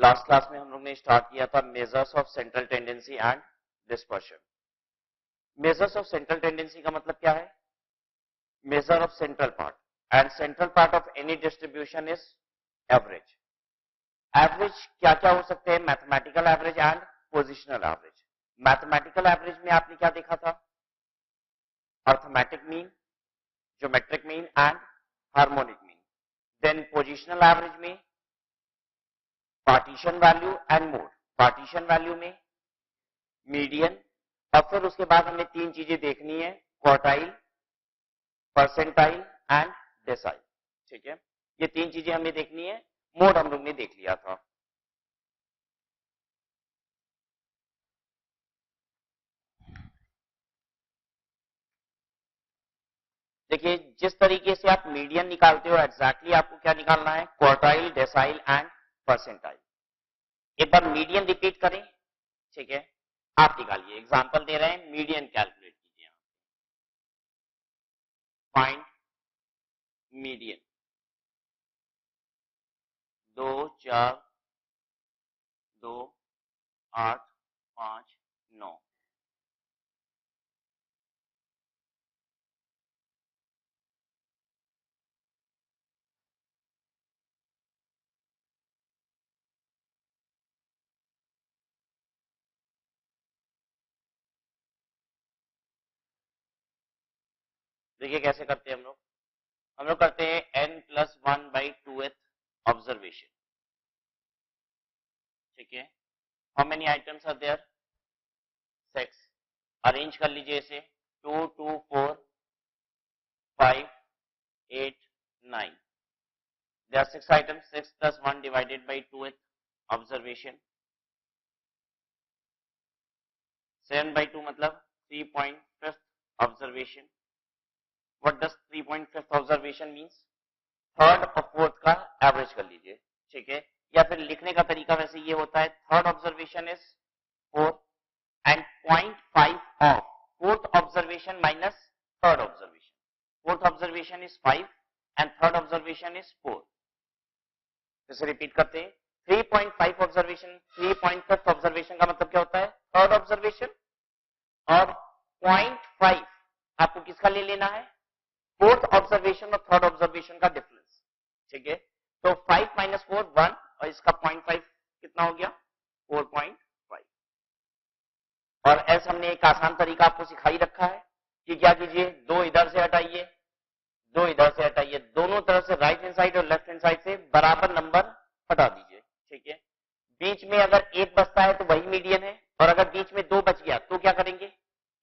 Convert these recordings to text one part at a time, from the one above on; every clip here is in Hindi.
लास्ट क्लास में हम लोग ने स्टार्ट किया था measures of central tendency and dispersion. Measures of central tendency का मतलब क्या है? Measure of central part, and central part of any distribution is average. Average क्या क्या हो सकते हैं? Mathematical average and positional average. Mathematical average में आपने क्या देखा था? Arithmetic mean, geometric mean and harmonic mean. Then positional average में partition value and mode. Partition value में मीडियन, और फिर उसके बाद हमें तीन चीजें देखनी है, क्वार्टाइल, परसेंटाइल एंड डेसाइल। ठीक है, ये तीन चीजें हमें देखनी है। मोड हम लोग ने देख लिया था। देखिए, जिस तरीके से आप मीडियन निकालते हो एग्जैक्टली आपको क्या निकालना है? Quartile, decyl and percentile. एक बार मीडियन रिपीट करें। ठीक है, आप निकालिए। एग्जांपल दे रहे हैं, मीडियन कैलकुलेट कीजिए। Find median 2 4 2 8 5 9। देखिए कैसे करते हैं हम लोग करते हैं n+1/2th ऑब्जर्वेशन। ठीक है, how many items are there? 6। Arrange कर लीजिए इसे 2 2 4 5 8 9। There are 6 items. 6 + 1 divided by 2th observation. 7/2 मतलब 3.5th observation. What does 3.5th observation means? Third और फोर्थ का एवरेज कर लीजिए। ठीक है, या फिर लिखने का तरीका वैसे ये होता है, third observation is 4 and 0.5 of fourth observation minus third observation. Fourth observation is 5 and third observation is 4। इसे रिपीट करते हैं। 3.5 ऑब्जर्वेशन, 3.5 ऑब्जर्वेशन का मतलब क्या होता है? Third observation. और 0.5 आपको किसका ले लेना है? फोर्थ ऑब्जर्वेशन और थर्ड ऑब्जर्वेशन का डिफरेंस। ठीक है, तो 5 - 4 1, और इसका 0.5 कितना हो गया? 4.5। और ऐसा हमने एक आसान तरीका आपको सिखाई रखा है कि क्या कीजिए, दो इधर से हटाइए, दो इधर से हटाइए, दोनों तरफ से राइट हैंड साइड और लेफ्ट हैंड साइड से बराबर नंबर हटा दीजिए। ठीक है, बीच में अगर एक बचता है तो वही मीडियन है, और अगर बीच में दो बच गया तो क्या करेंगे?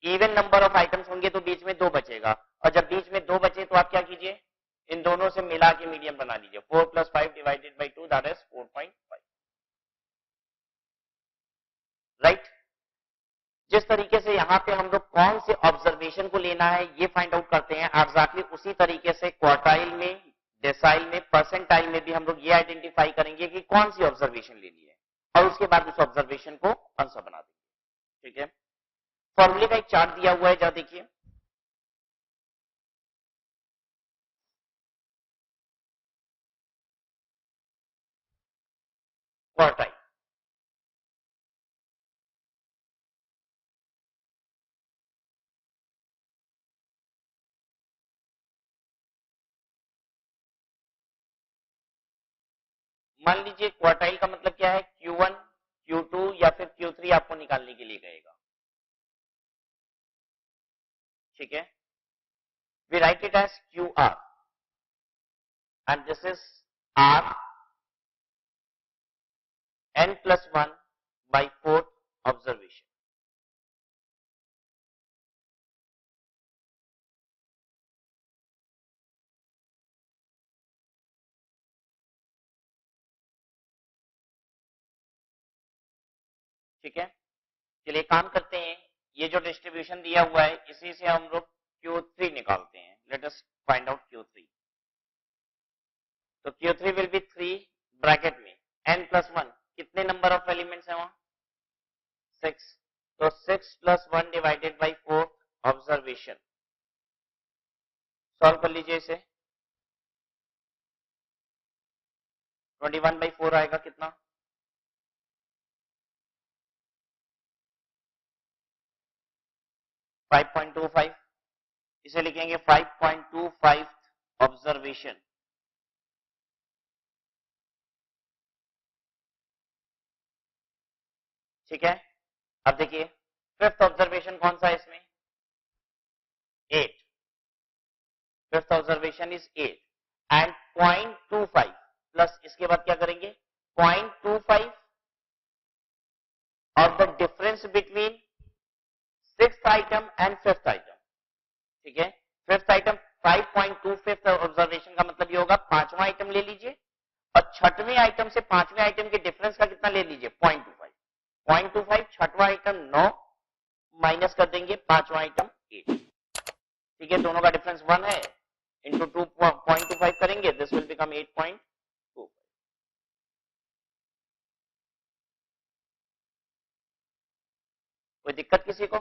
इवन नंबर ऑफ आइटम्स होंगे तो बीच में दो बचेगा, और जब बीच में दो बचे तो आप क्या कीजिए? इन दोनों से मिला के मीडियन बना लीजिए। 4 + 5 divided by 2 that is 4.5। Right. जिस तरीके से यहाँ पे हम लोग कौन से ऑब्जर्वेशन को लेना है ये फाइंड आउट करते हैं, एग्जैक्टली उसी तरीके से क्वार्टाइल में, डेसाइल में, परसेंटाइल में भी हम लोग ये आइडेंटिफाई करेंगे कि कौन सी ऑब्जर्वेशन लेनी है, और उसके बाद उस ऑब्जर्वेशन को आंसर बना देंगे। ठीक है, फॉर्मूले का एक चार्ट दिया हुआ है, जरा देखिए। क्वार्टाइल, मान लीजिए क्वार्टाइल का मतलब क्या है? Q1, Q2 या फिर Q3 आपको निकालने के लिए कहेगा। ठीक है, we write it as QR and this is R n+1/4th observation। ठीक है, चलिए काम करते हैं। ये जो डिस्ट्रीब्यूशन दिया हुआ है इसी से हम लोग Q3 निकालते हैं। Let us find out Q3। तो Q3 विल बी 3 ब्रैकेट में n+1, कितने नंबर ऑफ एलिमेंट्स है वहां? 6। तो 6 + 1 डिवाइडेड बाय 4 ऑब्जर्वेशन। सॉल्व कर लीजिए इसे। 21/4 आएगा कितना? 5.25, इसे लिखेंगे 5.25 ऑब्जर्वेशन। ठीक है, अब देखिए फिफ्थ ऑब्जर्वेशन कौन सा है इसमें, 8, fifth observation is 8 and 0.25 plus इसके बाद क्या करेंगे 0.25 और the difference between sixth item and fifth item. ठीक है, फिफ्थ आइटम 5.25 ऑब्जर्वेशन का मतलब ये होगा पांचवा आइटम ले लीजिए और छठवें आइटम से पांचवें आइटम के डिफरेंस का कितना ले लीजिए 0.25, 0.25 छठवां आइटम 9 माइनस कर देंगे पांचवा आइटम 8। ठीक है, दोनों का डिफरेंस 1 है, इंटू 2.25 करेंगे, दिस विल बिकम 8.25। कोई दिक्कत किसी को?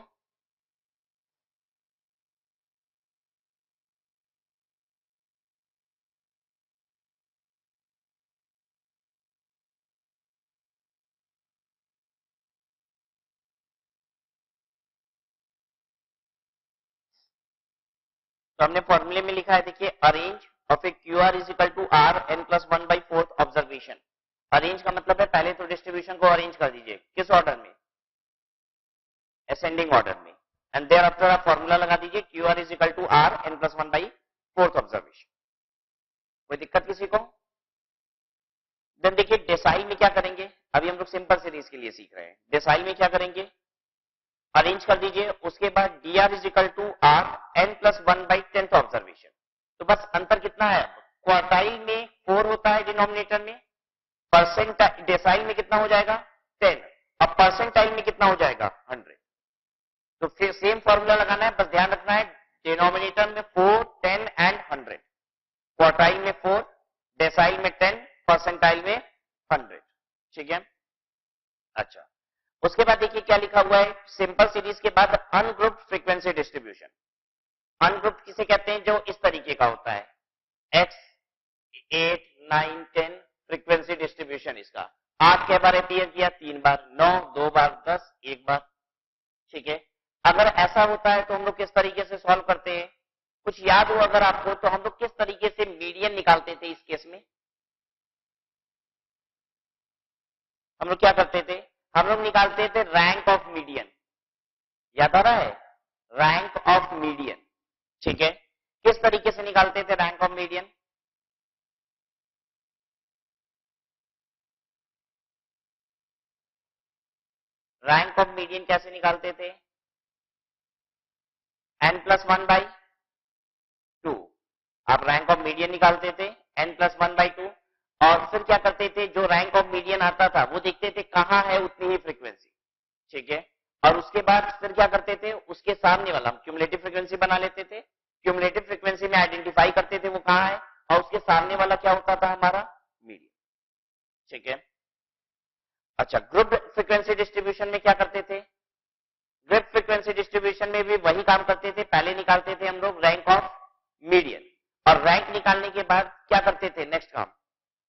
तो हमने फॉर्मूले में लिखा है, देखिए arrange of A Q R is equal to R N plus 1/4 observation. Arrange का मतलब है पहले तो डिस्ट्रीब्यूशन को अरेंज कर दीजिए, किस ऑर्डर में, असेंडिंग ऑर्डर में, एंड देयर आफ्टर आप फॉर्मूला लगा दीजिए Q R is equal to R N plus 1/4 observation. कोई दिक्कत किसी को? देन देखिए डेसाइल में क्या करेंगे, अभी हम लोग सिंपल सीरीज के लिए सीख रहे हैं, डेसाइल में क्या करेंगे, अरेंज कर दीजिए, उसके बाद D R is equal to R N plus 1/10 observation. तो बस अंतर कितना है, क्वार्टाइल में 4 होता है डिनोमिनेटर में, परसेंटाइल डेसाइल में कितना हो जाएगा 10, अब परसेंटाइल में कितना हो जाएगा 100। तो फिर सेम फॉर्मूला लगाना है, बस ध्यान रखना है डिनोमिनेटर में 4, 10 एंड 100, क्वार्टाइल में 4, डेसाइल में 10, परसेंटाइल में 100। ठीक है, अच्छा उसके बाद देखिए क्या लिखा हुआ है, सिंपल सीरीज के बाद अनग्रुप्ड फ्रीक्वेंसी डिस्ट्रीब्यूशन। अनग्रुप्ड किसे कहते हैं, जो इस तरीके का होता है, x 8 9 10 फ्रीक्वेंसी डिस्ट्रीब्यूशन इसका 8 के बार अपीयर किया 3 बार, 9 2 बार, 10 1 बार। ठीक है, अगर ऐसा होता है तो हम लोग किस तरीके से सॉल्व करते हैं, कुछ याद हो अगर आपको, तो हम लोग किस तरीके से मीडियन निकालते थे इस केस में, हम लोग क्या करते थे, हम लोग निकालते थे रैंक ऑफ मीडियन, याद आ रहा है, रैंक ऑफ मीडियन। ठीक है, किस तरीके से निकालते थे rank of median, rank of median कैसे निकालते थे, n+1/2, आप रैंक ऑफ मीडियन निकालते थे n+1/2 और फिर क्या करते थे, जो रैंक ऑफ मीडियन आता था वो देखते थे कहां है उतनी ही फ्रीक्वेंसी। ठीक है, और उसके बाद फिर क्या करते थे, उसके सामने वाला हम क्यूमुलेटिव फ्रीक्वेंसी बना लेते थे, क्यूमुलेटिव फ्रीक्वेंसी में आइडेंटिफाई करते थे वो कहां है, और उसके सामने वाला क्या होता था हमारा मीडियन। ठीक है, अच्छा ग्रुप फ्रीक्वेंसी डिस्ट्रीब्यूशन में क्या करते थे, ग्रुप फ्रीक्वेंसी डिस्ट्रीब्यूशन में भी वही काम करते थे, पहले निकालते थे हम लोग रैंक ऑफ मीडियन, और रैंक निकालने के बाद क्या करते थे, नेक्स्ट काम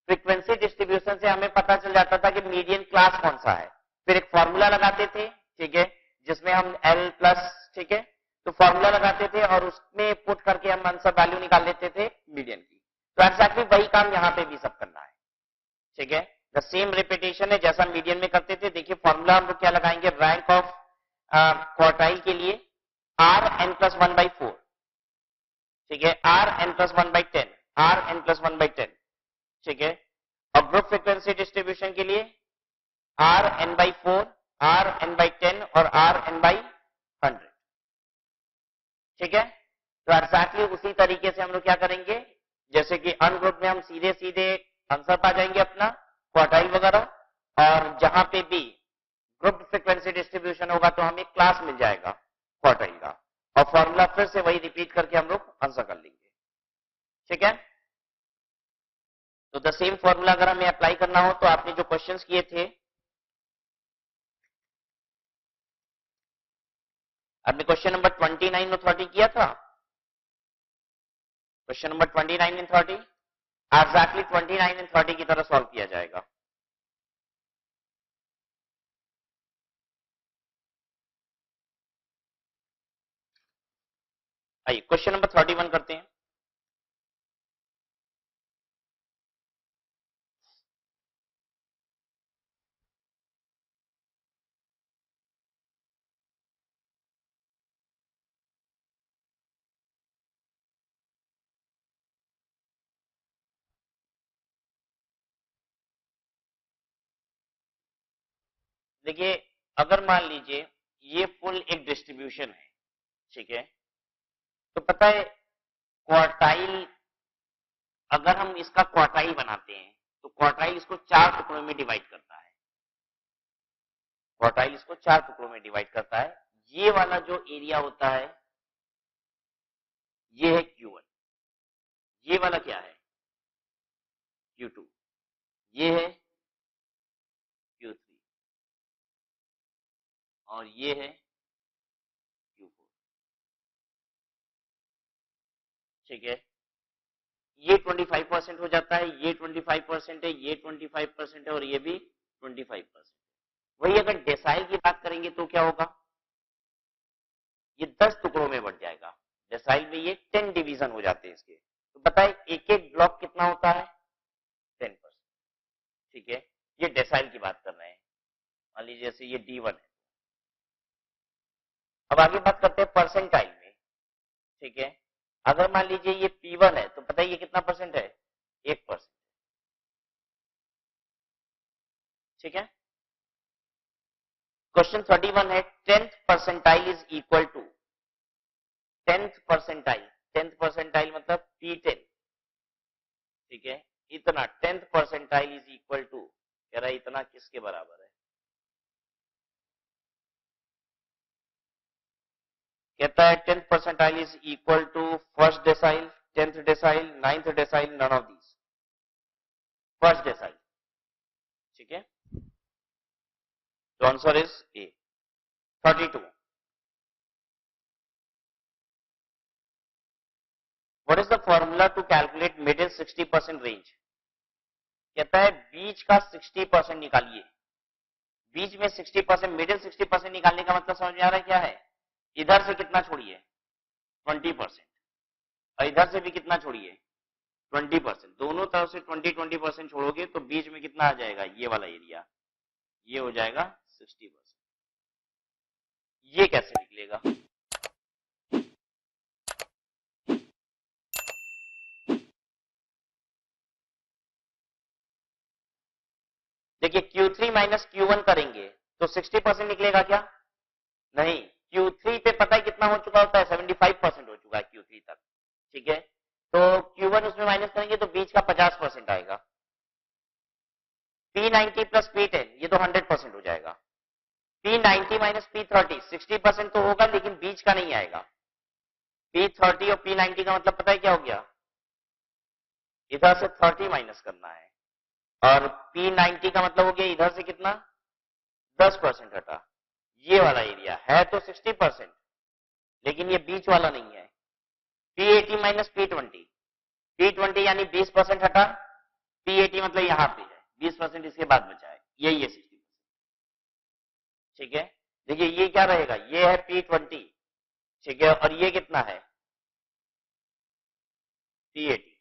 फ्रीक्वेंसी डिस्ट्रीब्यूशन से हमें पता चल जाता था कि मीडियन क्लास कौन सा है, फिर एक फॉर्मूला लगाते थे। ठीक है, जिसमें हम एल प्लस, ठीक है, तो फॉर्मूला लगाते थे और उसमें पुट करके हम आंसर वैल्यू निकाल लेते थे मीडियन की। तो एक्जैक्टली वही काम यहाँ पे भी सब करना है। ठीक है, द सेम रिपीटेशन है जैसा मीडियन में करते थे। देखिए फॉर्मूला हम लोग क्या लगाएंगे, रैंक ऑफ क्वार्टाइल के लिए आर एन प्लस 1/4, ठीक है, R N plus 1/10, R N plus 1/10। ठीक है, और ग्रुप फ्रीक्वेंसी डिस्ट्रीब्यूशन के लिए R N by 4, R N by 10 और आर एन बाई 100। ठीक है, तो एक्जैक्टली उसी तरीके से हम लोग क्या करेंगे, जैसे कि अनग्रुप में हम सीधे सीधे आंसर पा जाएंगे अपना क्वार्टाइल वगैरह, और जहां पे भी ग्रुप फ्रीक्वेंसी डिस्ट्रीब्यूशन होगा तो हमें क्लास मिल जाएगा क्वार्टाइल का, और फॉर्मूला फिर से वही रिपीट करके हम लोग आंसर कर लेंगे। ठीक है, तो द सेम फॉर्मूला अगर हमें अप्लाई करना हो तो आपने जो क्वेश्चंस किए थे, आपने क्वेश्चन नंबर 29 और 30 किया था, question number 29 and 30 exactly 29 and 30 की तरह सॉल्व किया जाएगा। आइए क्वेश्चन नंबर 31 करते हैं। देखिए अगर मान लीजिए ये फुल एक डिस्ट्रीब्यूशन है, ठीक है, तो पता है क्वार्टाइल, अगर हम इसका क्वार्टाइल बनाते हैं तो क्वार्टाइल इसको 4 टुकड़ों में डिवाइड करता है, क्वार्टाइल इसको 4 टुकड़ों में डिवाइड करता है। ये वाला जो एरिया होता है ये है Q1, ये वाला क्या है Q2, ये है Q3 और ये है Q4, ठीक है। ये 25% हो जाता है, ये 25% है, ये 25% है और ये भी 25%। वही अगर डेसाइल की बात करेंगे तो क्या होगा, ये 10 टुकड़ों में बढ़ जाएगा। डेसाइल में ये 10 डिवीजन हो जाते हैं इसके। तो बताए एक एक ब्लॉक कितना होता है 10%, ठीक है। ये डेसाइल की बात कर रहे हैं, मान लीजिए जैसे ये D1 है। अब आगे बात करते हैं परसेंटाइल में, ठीक है। अगर मान लीजिए ये P1 है तो पता है ये कितना परसेंट है, 1%, ठीक है। क्वेश्चन 31 है 10th percentile is equal to, 10th percentile, 10th percentile मतलब P10, ठीक है। इतना 10th percentile is equal to, कह रहा है इतना किसके बराबर है, कहता है 10th percentile is equal to first decile, 10th decile, 9th decile, none of these, first decile, ठीक है। तो answer is A 32। What is the formula to calculate middle 60% range, कहता है बीच का 60% निकालिए। बीच में 60%, मिडिल 60% निकालने का मतलब समझ में आ रहा है क्या है, इधर से कितना छोड़िए 20% और इधर से भी कितना छोड़िए 20%, दोनों तरफ से 20-20% छोड़ोगे तो बीच में कितना आ जाएगा, ये वाला एरिया, ये हो जाएगा 60%। ये कैसे निकलेगा, देखिए Q3 माइनस Q1 करेंगे तो 60% निकलेगा क्या, नहीं, Q3 पे पता है कितना हो चुका होता है, 75% हो चुका है Q3 तक, ठीक है। तो Q1 उसमें माइनस करेंगे तो बीच का 50% आएगा। P90 प्लस P10 ये तो 100% हो जाएगा। P90 माइनस P30 60% तो होगा लेकिन बीच का नहीं आएगा। P30 और P90 का मतलब पता है क्या हो गया, इधर से 30 माइनस करना है और P90 का मतलब हो गया इधर से कितना 10% हटा। ये वाला एरिया है तो 60% लेकिन ये बीच वाला नहीं है। P80 माइनस P20, P20 यानी 20% हटा, P80 मतलब यहां पे है 20% इसके बाद बचा है, यही है 60%, ठीक है। देखिए ये क्या रहेगा, ये है P20, ठीक है, और ये कितना है P80,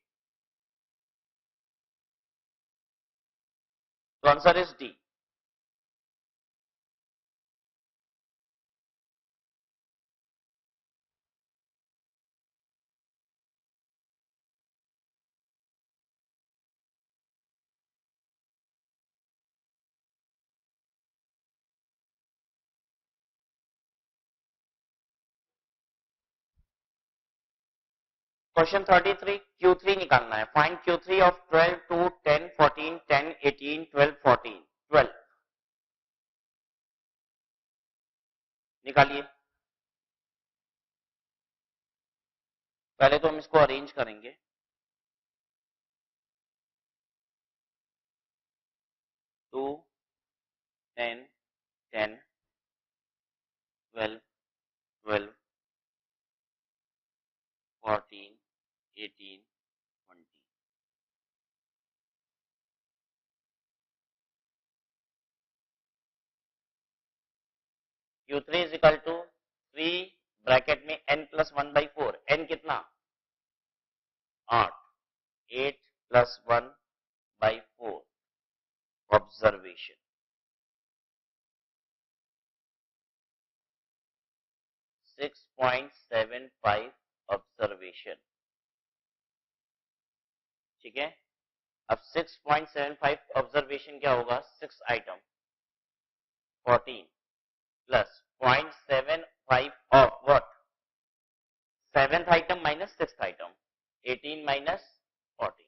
तो answer is D. Question 33 Q3 निकालना है, फाइंड Q3 ऑफ 12, 2, 10, 14, 10, 18, 12, 14, 12 निकालिए। पहले तो हम इसको अरेंज करेंगे, 2, 10, 10, 12, 12, 14, 18, 20। Q3 is equal to 3 bracket में n plus 1/4, n plus 1/4 observation. 6.75 observation, ठीक है। अब 6.75 ऑब्जर्वेशन क्या होगा, 6 item 14 plus 0.75 of what, 7th item minus 6th item, 18 minus 14,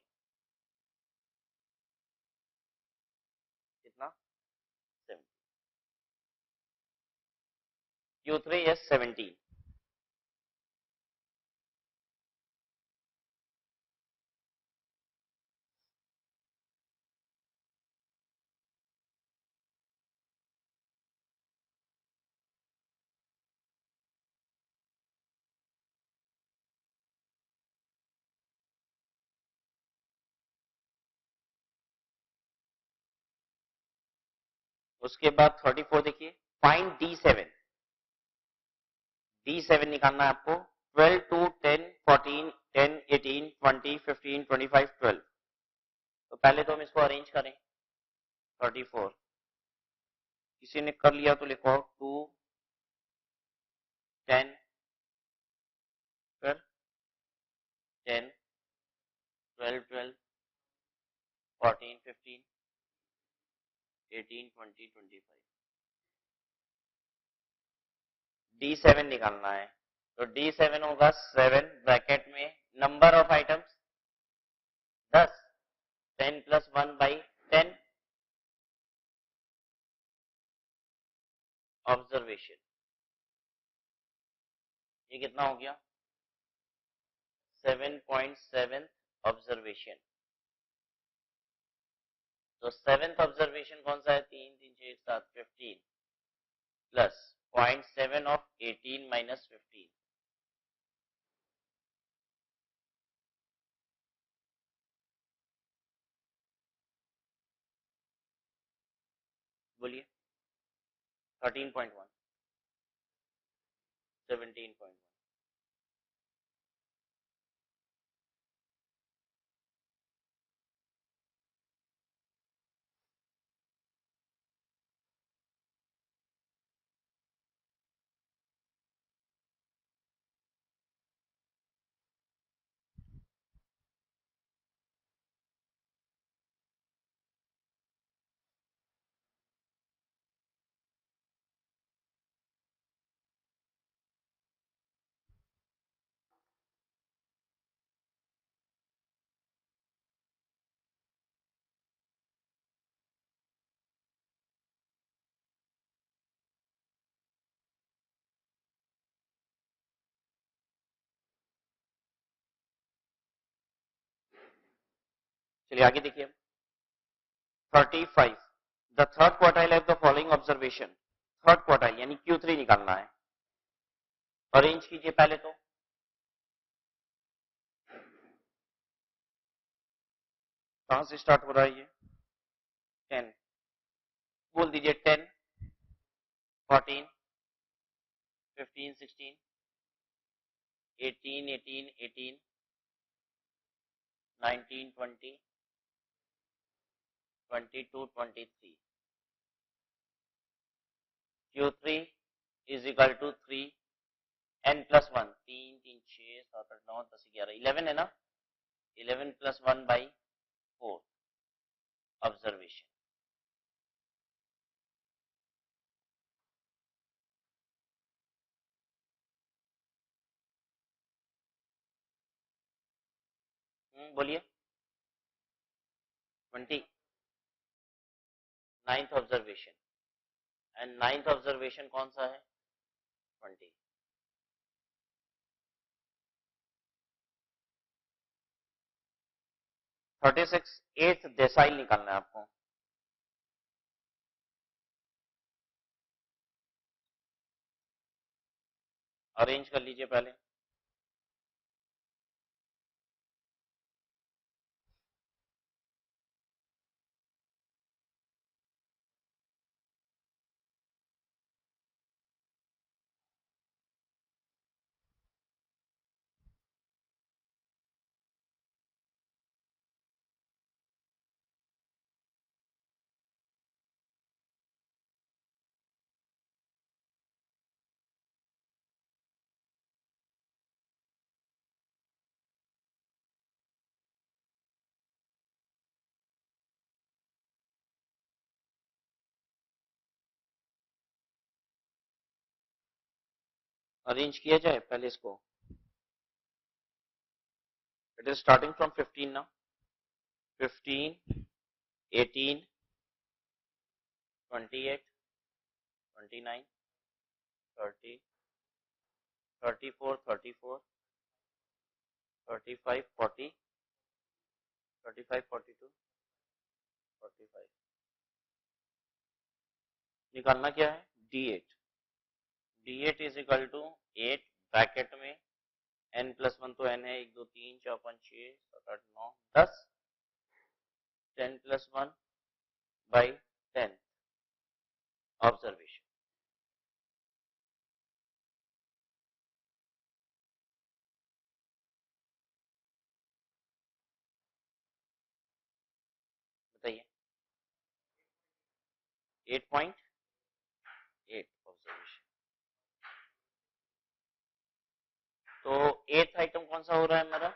कितना 7, Q3 is 17। उसके बाद 34 देखिए, फाइंड D7। D7 निकालना है आपको, 12 to 10 14 10 18 20 15 25 12। तो पहले तो हम इसको अरेंज करें। 34 किसी ने कर लिया तो लिखो 2 10, फिर 10 12 12 14 15 18 20 25। D7 निकालना है, तो D7 होगा 7 ब्रैकेट में number of items 10, 10 plus 1/10 observation. ये कितना हो गया, 7.7 ऑब्जर्वेशन। तो 7th ऑब्जर्वेशन कौन सा है, 3 3 6 7 15 प्लस 0.7 ऑफ 18 माइनस 15, बोलिए 13.1 17.1। चलिए आगे देखिए, 35 the third quartile of the following observation. Third quartile यानी Q3 निकालना है, अरेंज कीजिए पहले तो। कहां से स्टार्ट हो रहा है ये, 10, बोल दीजिए 10 14 15 16 18 18 18 19 20 22 23। Q3 is equal to 3 n plus 1, 3 3 6 7 8 9 10 11 11 है ना, 11 प्लस 1/4 ऑब्जर्वेशन। बोलिए 20, 9th observation, and 9th observation कौन सा है, 20। 36 8th डेसाइल निकालना है आपको, अरेंज कर लीजिए पहले। अरेंज किया जाए पहले इसको. इट इज स्टार्टिंग फ्रॉम 15 ना. 15, 18, 28, 29, 30, 34, 34, 35, 40, 35, 42, 45. निकालना क्या है? D8. D8 is equal to 8 bracket में n प्लस 1 तो n है, 1 2 3 4 5 6 7 8 9 10, 10 प्लस 1 बाई 10 ऑब्जर्वेशन. बताइए. 8.8 ऑब्जर्वेशन. तो 8th आइटम कौन सा हो रहा है हमारा?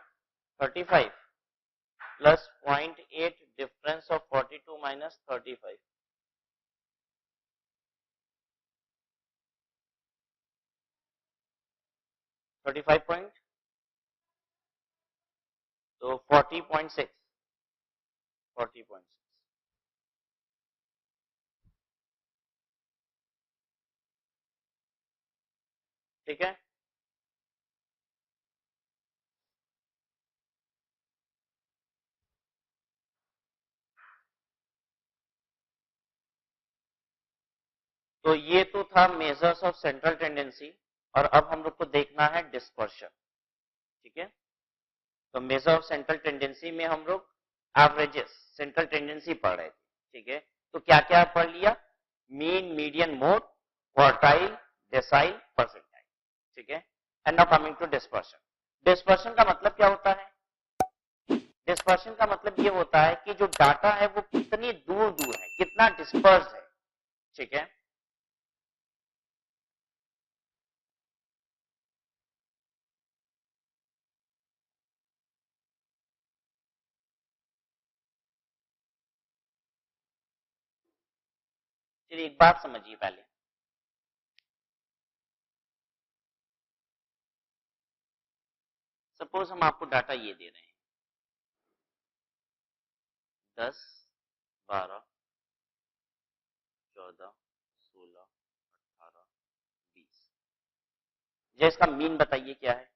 35 plus 0.8 difference of 42 minus 35. 35 point, तो 40.6. 40.6. ठीक है. तो ये तो था मेजर्स ऑफ सेंट्रल टेंडेंसी, और अब हम लोग को देखना है डिस्पर्शन. ठीक है. तो मेजर ऑफ सेंट्रल टेंडेंसी में हम लोग एवरेजेस सेंट्रल टेंडेंसी पढ़ रहे थे. ठीक है. तो क्या क्या पढ़ लिया? Mean, median, mode, quartile, decile, percentile. ठीक है. And now coming to dispersion. Dispersion का मतलब क्या होता है? डिस्पर्शन का मतलब ये होता है कि जो डाटा है वो कितनी दूर दूर है, कितना डिस्पर्स है. ठीक है. चलिए एक बात समझिए पहले. सपोज हम आपको डाटा ये दे रहे हैं 10, 12, 14, 16, 18, 20. जो इसका मीन बताइए क्या है?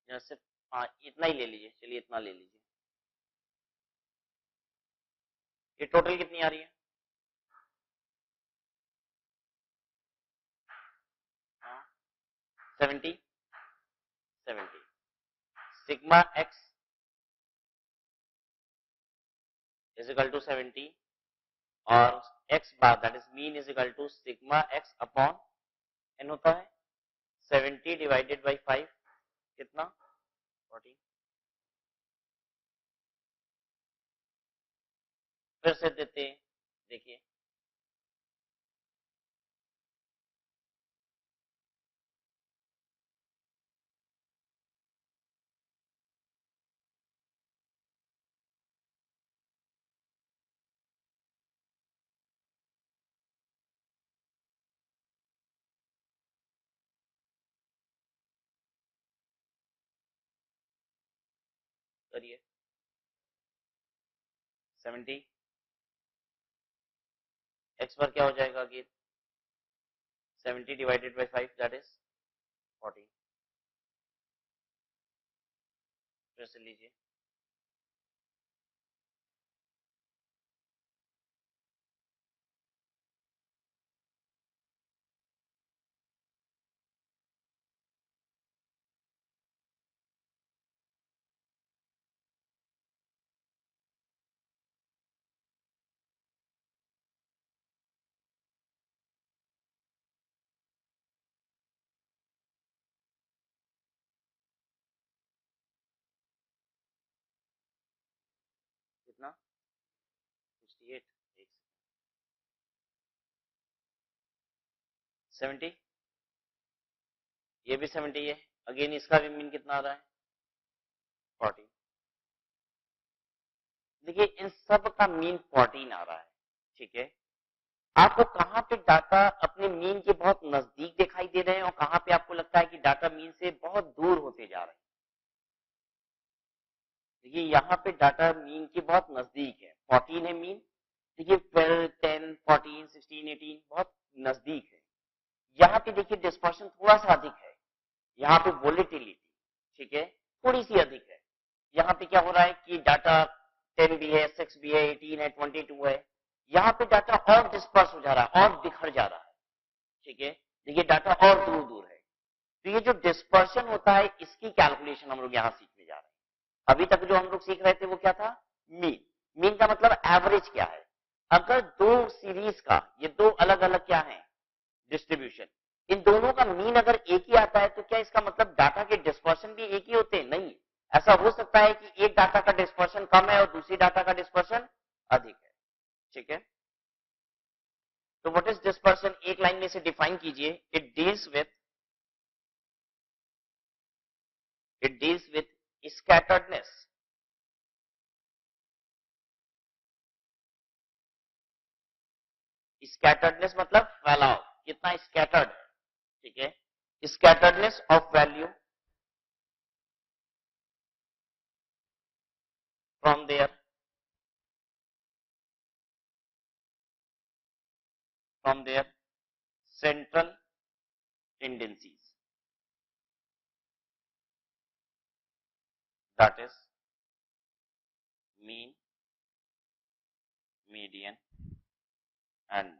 जैसे हाँ इतना ही ले लीजिए. चलिए इतना ले लीजिए. ये टोटल कितनी आ रही है? हाँ 70. 70 sigma X is equal to 70 और X bar that is mean is equal to sigma x upon N होता है. 70 डिवाइडेड बाई 5 कितना? 40. फिर से देते हैं. देखिए करिए. 70 एक्स पर क्या हो जाएगा again? 70 divided by 5 that is 40. फिर से लीजिए. कितना? 78, 70, ये भी 70 है। अगेन इसका भी मीन कितना आ रहा है? 40। देखिए इन सब का मीन 14 आ रहा है, ठीक है। आपको कहां पे डाटा अपने मीन के बहुत नजदीक दिखाई दे रहे हैं और कहां पे आपको लगता है कि डाटा मीन से बहुत दूर होते जा रहे हैं? देखिए यहाँ पे डाटा मीन के बहुत नजदीक है, 14 है मीन। देखिए 12, 10, 14, 16, 18 बहुत नजदीक है। यहाँ पे देखिए डिस्पर्शन थोड़ा सा अधिक है, यहाँ पे वोलेटिलिटी, ठीक है, थोड़ी सी अधिक है। यहाँ पे क्या हो रहा है कि डाटा 10 भी है, 6 भी है, 18 है, 22 है। यहाँ पे डाटा और डिस्पर्स हो जा रहा है और बिखर जा रहा है, ठीक है। देखिए डाटा और दूर दूर है। तो ये जो डिस्पर्शन होता है इसकी कैलकुलेशन हम लोग यहाँ सीखने जा रहे हैं। अभी तक जो हम लोग सीख रहे थे वो क्या था? मीन। मीन का मतलब एवरेज क्या है। अगर दो सीरीज का, ये दो अलग अलग क्या है, डिस्ट्रीब्यूशन, इन दोनों का मीन अगर एक ही आता है तो क्या इसका मतलब डाटा के डिस्पर्शन भी एक ही होते हैं? नहीं, ऐसा हो सकता है कि एक डाटा का डिस्पर्शन कम है और दूसरी डाटा का डिस्पर्शन अधिक है, ठीक है। तो व्हाट इज डिस्पर्शन? एक लाइन में से डिफाइन कीजिए। It deals with scatteredness। Scatteredness मतलब फैलाव, कितना स्कैटर्ड है, ठीक है। Scatteredness of value from their central tendencies, that is mean, median and.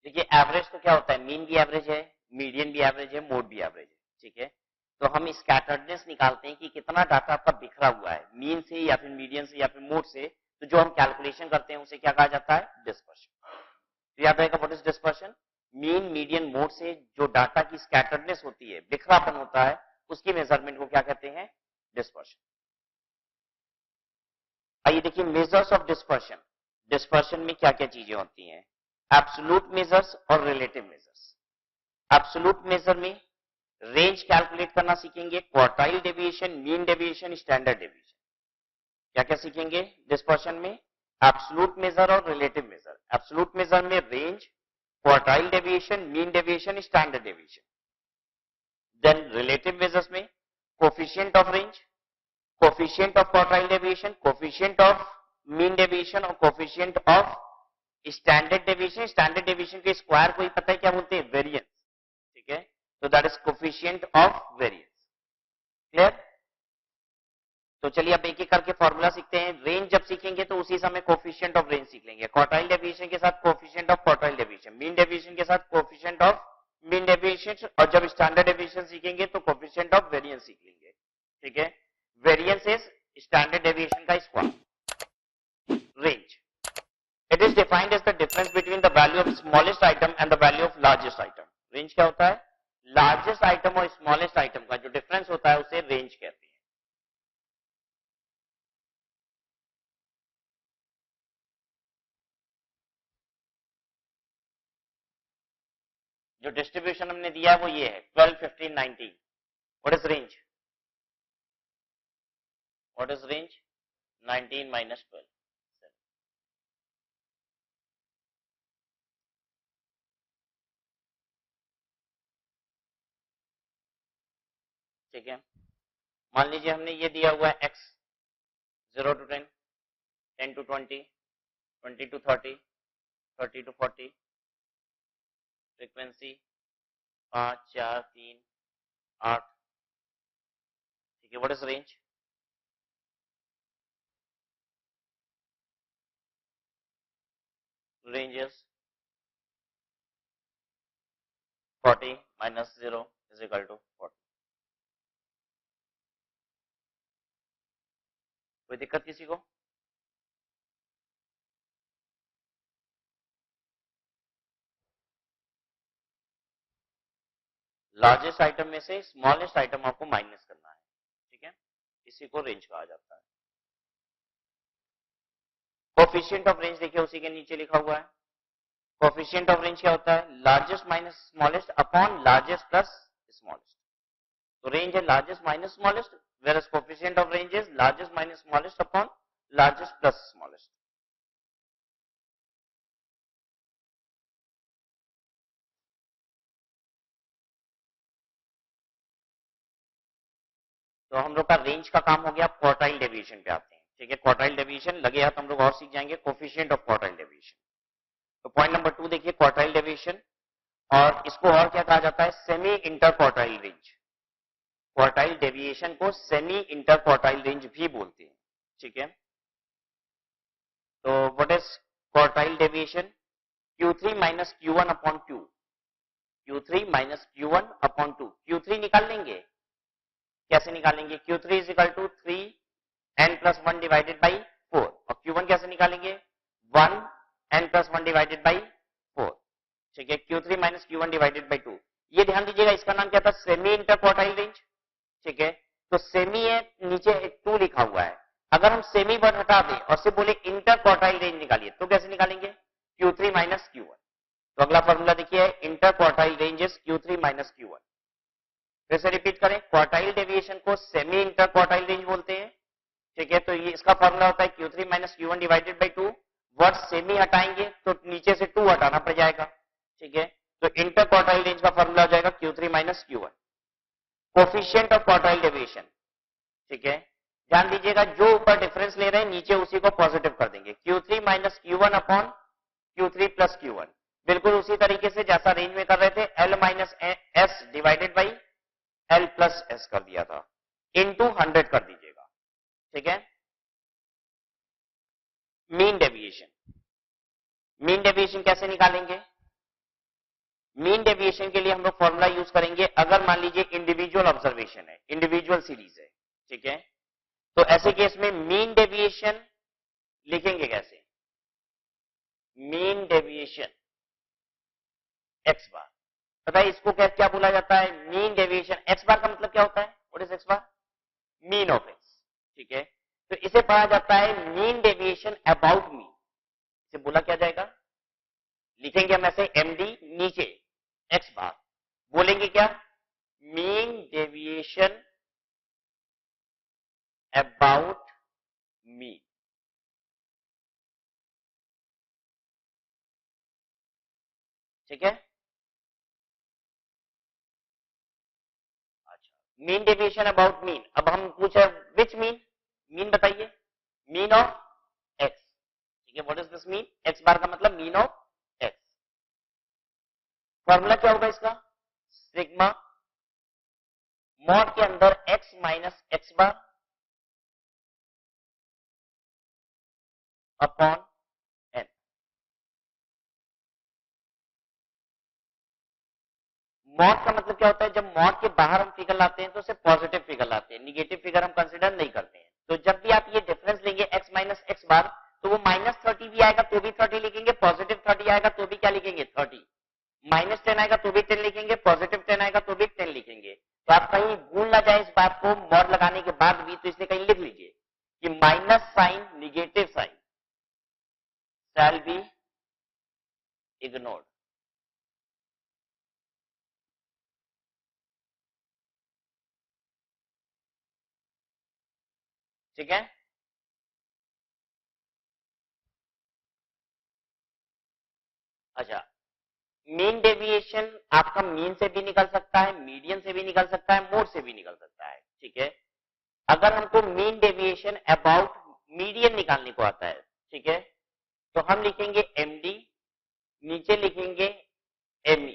देखिए एवरेज तो क्या होता है? मीन भी एवरेज है, मीडियन भी एवरेज है, मोड भी एवरेज है, ठीक है। तो हम स्कैटर्डनेस निकालते हैं कि कितना डाटा आपका बिखरा हुआ है, मीन से या फिर मीडियन से या फिर मोड से। तो जो हम कैलकुलेशन करते हैं उसे क्या कहा जाता है? डिस्पर्शन। तो याद रहेगा what is dispersion? Mean, median, mode से जो डाटा की स्कैटर्डनेस होती है, बिखरापन होता है, उसकी मेजरमेंट को क्या कहते हैं? डिस्पर्शन। आइए देखिए मेजर्स ऑफ डिस्पर्शन। डिस्पर्शन में क्या क्या चीजें होती हैं? एब्सोल्यूट मेजर्स और रिलेटिव मेजर्स। एब्सोल्यूट मेजर में रेंज कैलकुलेट करना सीखेंगे, quartile deviation, mean deviation, standard deviation. क्या क्या सीखेंगे डिस्पर्शन में? एब्सोल्यूट मेजर और रिलेटिव मेजर। एब्सोल्यूट मेजर में range, quartile deviation, mean deviation, standard deviation. Then relative measures में coefficient of range, coefficient of quartile deviation, coefficient of mean deviation और coefficient of standard deviation. Standard deviation के स्क्वायर को ही पता है क्या बोलते हैं? वेरिएंस, ठीक है। तो that is coefficient of variance. Clear? तो चलिए अब एक एक करके फॉर्मूला सीखते हैं। रेंज जब सीखेंगे तो उसी समय कोफिशिएंट ऑफ रेंज सीख लेंगे। क्वार्टाइल डेविएशन के साथ coefficient of quartile deviation, mean deviation के साथ कोफिशिएंट ऑफ मीन डेविएशन, और जब स्टैंडर्ड डेविएशन सीखेंगे तो कोफिशिएंट ऑफ वेरिएंस सीख लेंगे, ठीक है। वेरिएंस इज स्टैंडर्ड डेविएशन का square. Range, it is defined as the difference between the value of smallest item and the value of largest item. Range क्या होता है? लार्जेस्ट आइटम और स्मॉलेस्ट आइटम का जो डिफरेंस होता है उसे रेंज कहते हैं। जो डिस्ट्रीब्यूशन हमने दिया है वो ये है 12, 15, 19। What is range? What is range? 19 minus 12। ठीक है, मान लीजिए हमने ये दिया हुआ है x 0 to 10, 10 to 20, 20 to 30, 30 to 40, frequency 5, 4, 3, 8, ठीक ठीक है, what is range? Range is 40 minus 0 is equal to 40. कोई दिक्कत किसी को? लार्जेस्ट आइटम में से स्मॉलेस्ट आइटम आपको माइनस करना है, ठीक है, इसी को रेंज कहा जाता है। कोफिशिएंट ऑफ रेंज देखिए उसी के नीचे लिखा हुआ है। कोफिशिएंट ऑफ रेंज क्या होता है? Largest minus smallest upon largest plus smallest. तो रेंज है largest minus smallest, whereas coefficient of range is largest minus smallest upon largest plus smallest. तो हम लोग का रेंज का काम हो गया। क्वार्टाइल डेविएशन पे आते हैं, ठीक है। क्वार्टाइल डेविएशन लगे हाथ हम लोग और सीख जाएंगे कोफिशिएंट ऑफ क्वार्टाइल डेविएशन। तो पॉइंट नंबर 2 देखिए क्वार्टाइल डेविएशन, और इसको और क्या कहा जाता है? Semi inter quartile range. Quartile deviation को सेमी इंटर क्वार्टाइल रेंज भी बोलते हैं, ठीक है। तो what is quartile deviation? Q3 minus Q1 upon 2, Q3 minus Q1 upon 2। Q3 निकाल लेंगे, कैसे निकालेंगे? Q3 is equal to 3n plus 1 divided by 4, और Q1 कैसे निकालेंगे? 1n प्लस 1 डिवाइडेड बाई 4, ठीक है। Q3 minus Q1 divided by 2। ये ध्यान दीजिएगा, इसका नाम क्या था? सेमी इंटर क्वार्टाइल रेंज, ठीक है। तो सेमी है, नीचे 2 लिखा हुआ है। अगर हम सेमी वर्ड हटा दें और सिर्फ बोले इंटर क्वार्टाइल रेंज निकालिए, तो कैसे निकालेंगे? Q3 minus Q1। तो अगला फॉर्मूला देखिए, inter quartile range is Q3 minus Q1। फिर से रिपीट करें, क्वार्टाइल डेविएशन को सेमी इंटर क्वार्टाइल रेंज बोलते हैं, ठीक है। तो ये इसका फॉर्मूला होता है Q3 minus Q1 divided by 2। Word semi हटाएंगे तो नीचे से 2 हटाना पड़ जाएगा, ठीक है। तो इंटर क्वार्टाइल रेंज का फॉर्मूला हो जाएगा Q3 minus Q1। Coefficient of quartile deviation, ठीक है। ध्यान दीजिएगा, जो ऊपर डिफरेंस ले रहे हैं नीचे उसी को पॉजिटिव कर देंगे। Q3 minus Q1 upon Q3 plus Q1, बिल्कुल उसी तरीके से जैसा रेंज में कर रहे थे। L minus S divided by L plus S कर दिया था, इनटू 100 कर दीजिएगा, ठीक है। मीन डेविएशन, मीन डेविएशन कैसे निकालेंगे? मीन डेविएशन के लिए हम लोग फॉर्मूला यूज करेंगे। अगर मान लीजिए इंडिविजुअल ऑब्जर्वेशन है, इंडिविजुअल सीरीज है, ठीक है, तो ऐसे केस में मीन डेविएशन लिखेंगे कैसे? मीन डेविएशन एक्स बार। पता है इसको क्या क्या बोला जाता है? मीन डेविएशन एक्स बार का मतलब क्या होता है? What is x bar? Mean of X, ठीक है। तो इसे पढ़ा जाता है मीन डेविएशन अबाउट मीन। इसे बोला क्या जाएगा? लिखेंगे हम ऐसे MD, नीचे एक्स बार, बोलेंगे क्या? मीन डेविएशन अबाउट मीन, ठीक है। अच्छा, मीन डेविएशन अबाउट मीन। अब हम पूछे विच मीन? मीन बताइए। मीन ऑफ एक्स, ठीक है। What is this mean? X bar का मतलब मीन ऑफ एक्स। फॉर्मूला क्या होगा इसका? सिग्मा मॉड के अंदर X minus x bar upon N. Mod का मतलब क्या होता है? जब मॉड के बाहर हम फिगर लाते हैं तो उसे पॉजिटिव फिगर लाते हैं, निगेटिव फिगर हम कंसिडर नहीं करते हैं। तो जब भी आप ये डिफरेंस लेंगे एक्स माइनस एक्स बार, तो वो माइनस 30 भी आएगा तो भी 30 लिखेंगे, पॉजिटिव 30 आएगा तो भी क्या लिखेंगे? 30। माइनस 10 आएगा तो भी 10 लिखेंगे, पॉजिटिव 10 आएगा तो भी 10 लिखेंगे। तो आप कहीं भूल ना जाए इस बात को, मॉड लगाने के बाद भी, तो इसलिए कहीं लिख लीजिए कि minus sign, negative sign shall be ignored, ठीक है। अच्छा, मीन डेविएशन आपका मीन से भी निकल सकता है, मीडियन से भी निकल सकता है, मोड से भी निकल सकता है, ठीक है। अगर हमको मीन डेविएशन अबाउट मीडियन निकालने को आता है, ठीक है, तो हम लिखेंगे MD, नीचे लिखेंगे ME।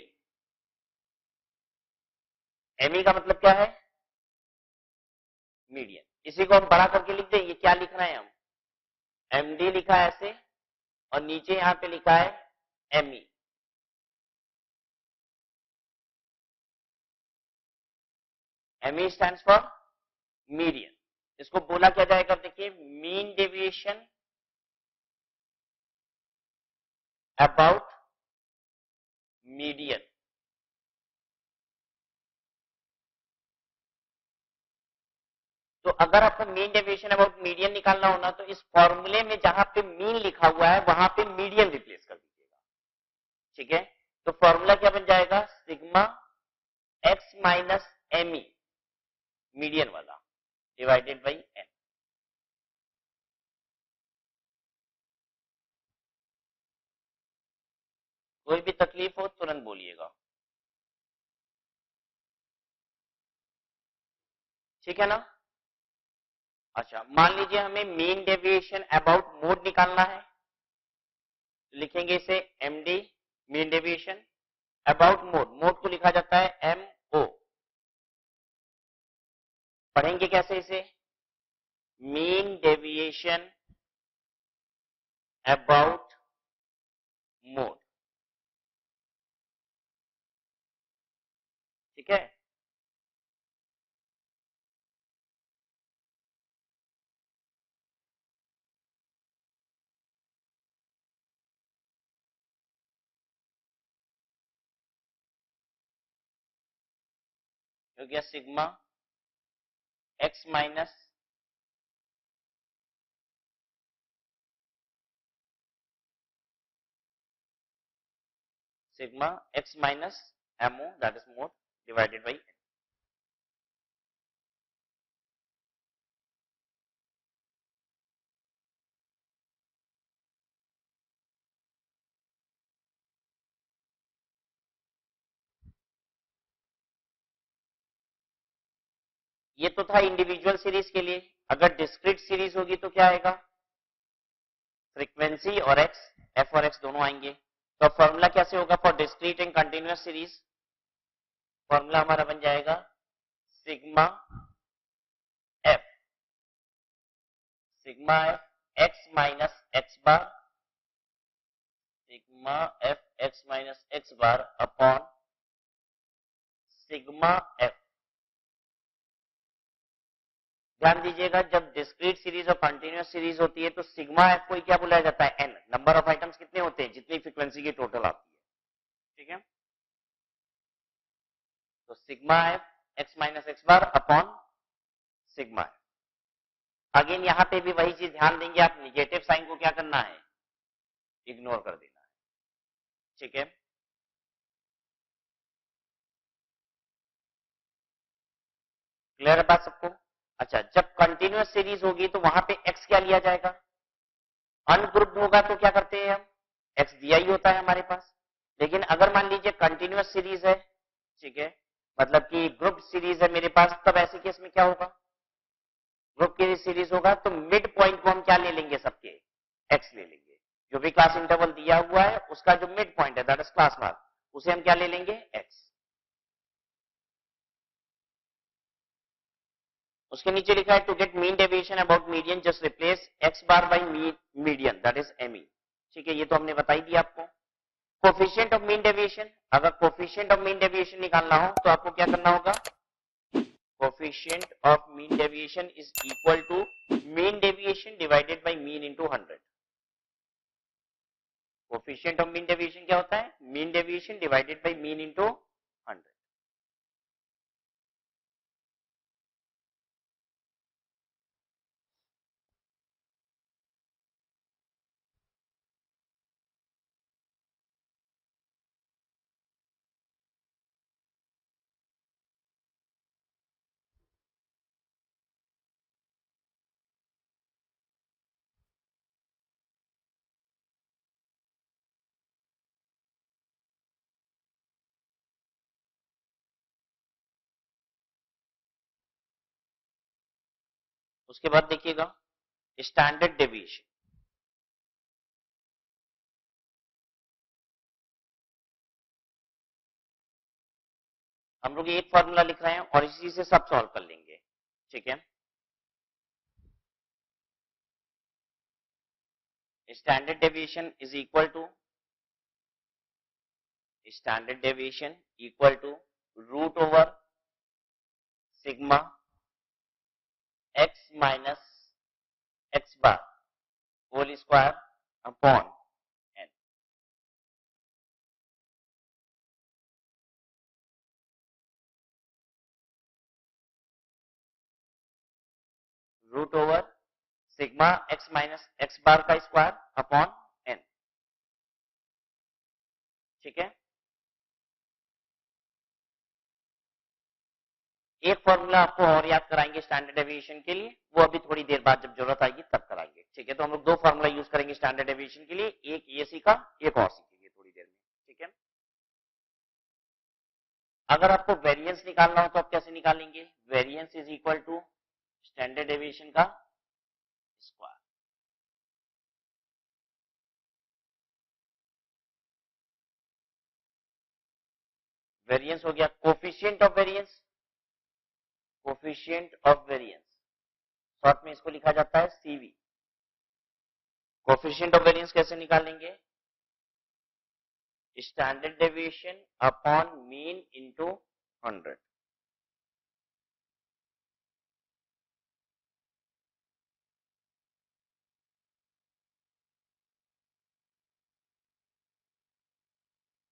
ME का मतलब क्या है? मीडियन। इसी को हम बड़ा करके लिख दें, ये क्या लिख रहे हैं हम, एमडी लिखा है ऐसे और नीचे यहां पे लिखा है ME. ME stands for median. इसको बोला क्या जाएगा, देखिए मीन डेविएशन अबाउट मीडियन। तो अगर आपको मीन डेविएशन अबाउट मीडियन निकालना होना तो इस फॉर्मूले में जहां पे मीन लिखा हुआ है वहां पे मीडियन रिप्लेस कर दीजिएगा, ठीक है। तो फॉर्मूला क्या बन जाएगा, sigma x minus ME median वाला डिवाइडेड बाई एन। कोई भी तकलीफ हो तुरंत बोलिएगा, ठीक है ना। अच्छा मान लीजिए हमें मीन डेविएशन अबाउट मोड निकालना है, लिखेंगे इसे MD mean deviation about mode. Mode को लिखा जाता है एम ओ। पढ़ेंगे कैसे इसे, मीन डेविएशन अबाउट मोड, ठीक है। हो गया sigma x minus sigma x minus MO that is mode divided by. ये तो था इंडिविजुअल सीरीज के लिए। अगर डिस्क्रीट सीरीज होगी तो क्या आएगा, फ्रीक्वेंसी और एक्स, एफ और एक्स दोनों आएंगे। तो फॉर्मूला कैसे होगा for discrete and continuous series, formula हमारा बन जाएगा sigma F, sigma F X minus x bar, sigma F X minus x bar upon sigma F. ध्यान दीजिएगा जब डिस्क्रीट सीरीज और कंटिन्यूअस सीरीज होती है तो सिग्मा एफ को क्या बुलाया जाता है, एन, नंबर ऑफ आइटम्स कितने होते हैं, जितनी फ्रीक्वेंसी की टोटल आती है, ठीक है। तो sigma F X minus x bar upon sigma F. Again यहां पे भी वही चीज ध्यान देंगे आप, निगेटिव साइन को क्या करना है, इग्नोर कर देना है, ठीक है। क्लियर है बात सबको। अच्छा जब कंटिन्यूअस सीरीज होगी तो वहां पे एक्स क्या लिया जाएगा, अनग्रुप्ड होगा तो क्या करते हैं हम, एक्स दिया ही होता है हमारे पास। लेकिन अगर मान लीजिए कंटिन्यूअस सीरीज है, ठीक है, मतलब कि ग्रुप सीरीज है मेरे पास, तब ऐसे केस में क्या होगा, ग्रुप की सीरीज होगा तो मिड पॉइंट को हम क्या ले लेंगे, सबके एक्स ले लेंगे। जो भी क्लास इंटरवल दिया हुआ है उसका जो मिड पॉइंट है दैट इज क्लास मार्क, उसे हम क्या ले लेंगे, एक्स। उसके नीचे लिखा है to get mean deviation about median just replace X bar by median that is ME, ठीक है। ये तो हमने बता ही दिया आपको। कोफिशिएंट ऑफ मीन डेविएशन, अगर कोफिशिएंट ऑफ मीन डेविएशन निकालना हो तो आपको क्या करना होगा, coefficient of mean deviation is equal to mean deviation divided by mean into 100। Coefficient of mean deviation क्या होता है, mean deviation divided by mean into 100। उसके बाद देखिएगा स्टैंडर्ड डेविएशन, हम लोग एक फॉर्मूला लिख रहे हैं और इसी से सब सॉल्व कर लेंगे, ठीक है। Standard deviation is equal to root over sigma x minus x bar whole square upon N. Root over sigma x minus x bar का स्क्वायर अपॉन एन। ठीक है, एक फॉर्मूला आपको और याद कराएंगे स्टैंडर्ड डेविएशन के लिए, वो अभी थोड़ी देर बाद जब जरूरत आएगी तब कराएंगे। ठीक है, तो हम लोग दो फॉर्मूला यूज करेंगे स्टैंडर्ड डेविएशन के लिए, एक ये सीखा, एक और सीखेंगे थोड़ी देर में। ठीक है, अगर आपको वेरिएंस निकालना हो तो आप कैसे निकालेंगे? Variance is equal to standard deviation का स्क्वायर। वेरिएंस हो गया कोफिशिएंट ऑफ वेरिएंस, शॉर्ट में इसको लिखा जाता है सीवी। कोफिशिएंट ऑफ वेरिएंस कैसे निकालेंगे? Standard deviation upon mean into 100।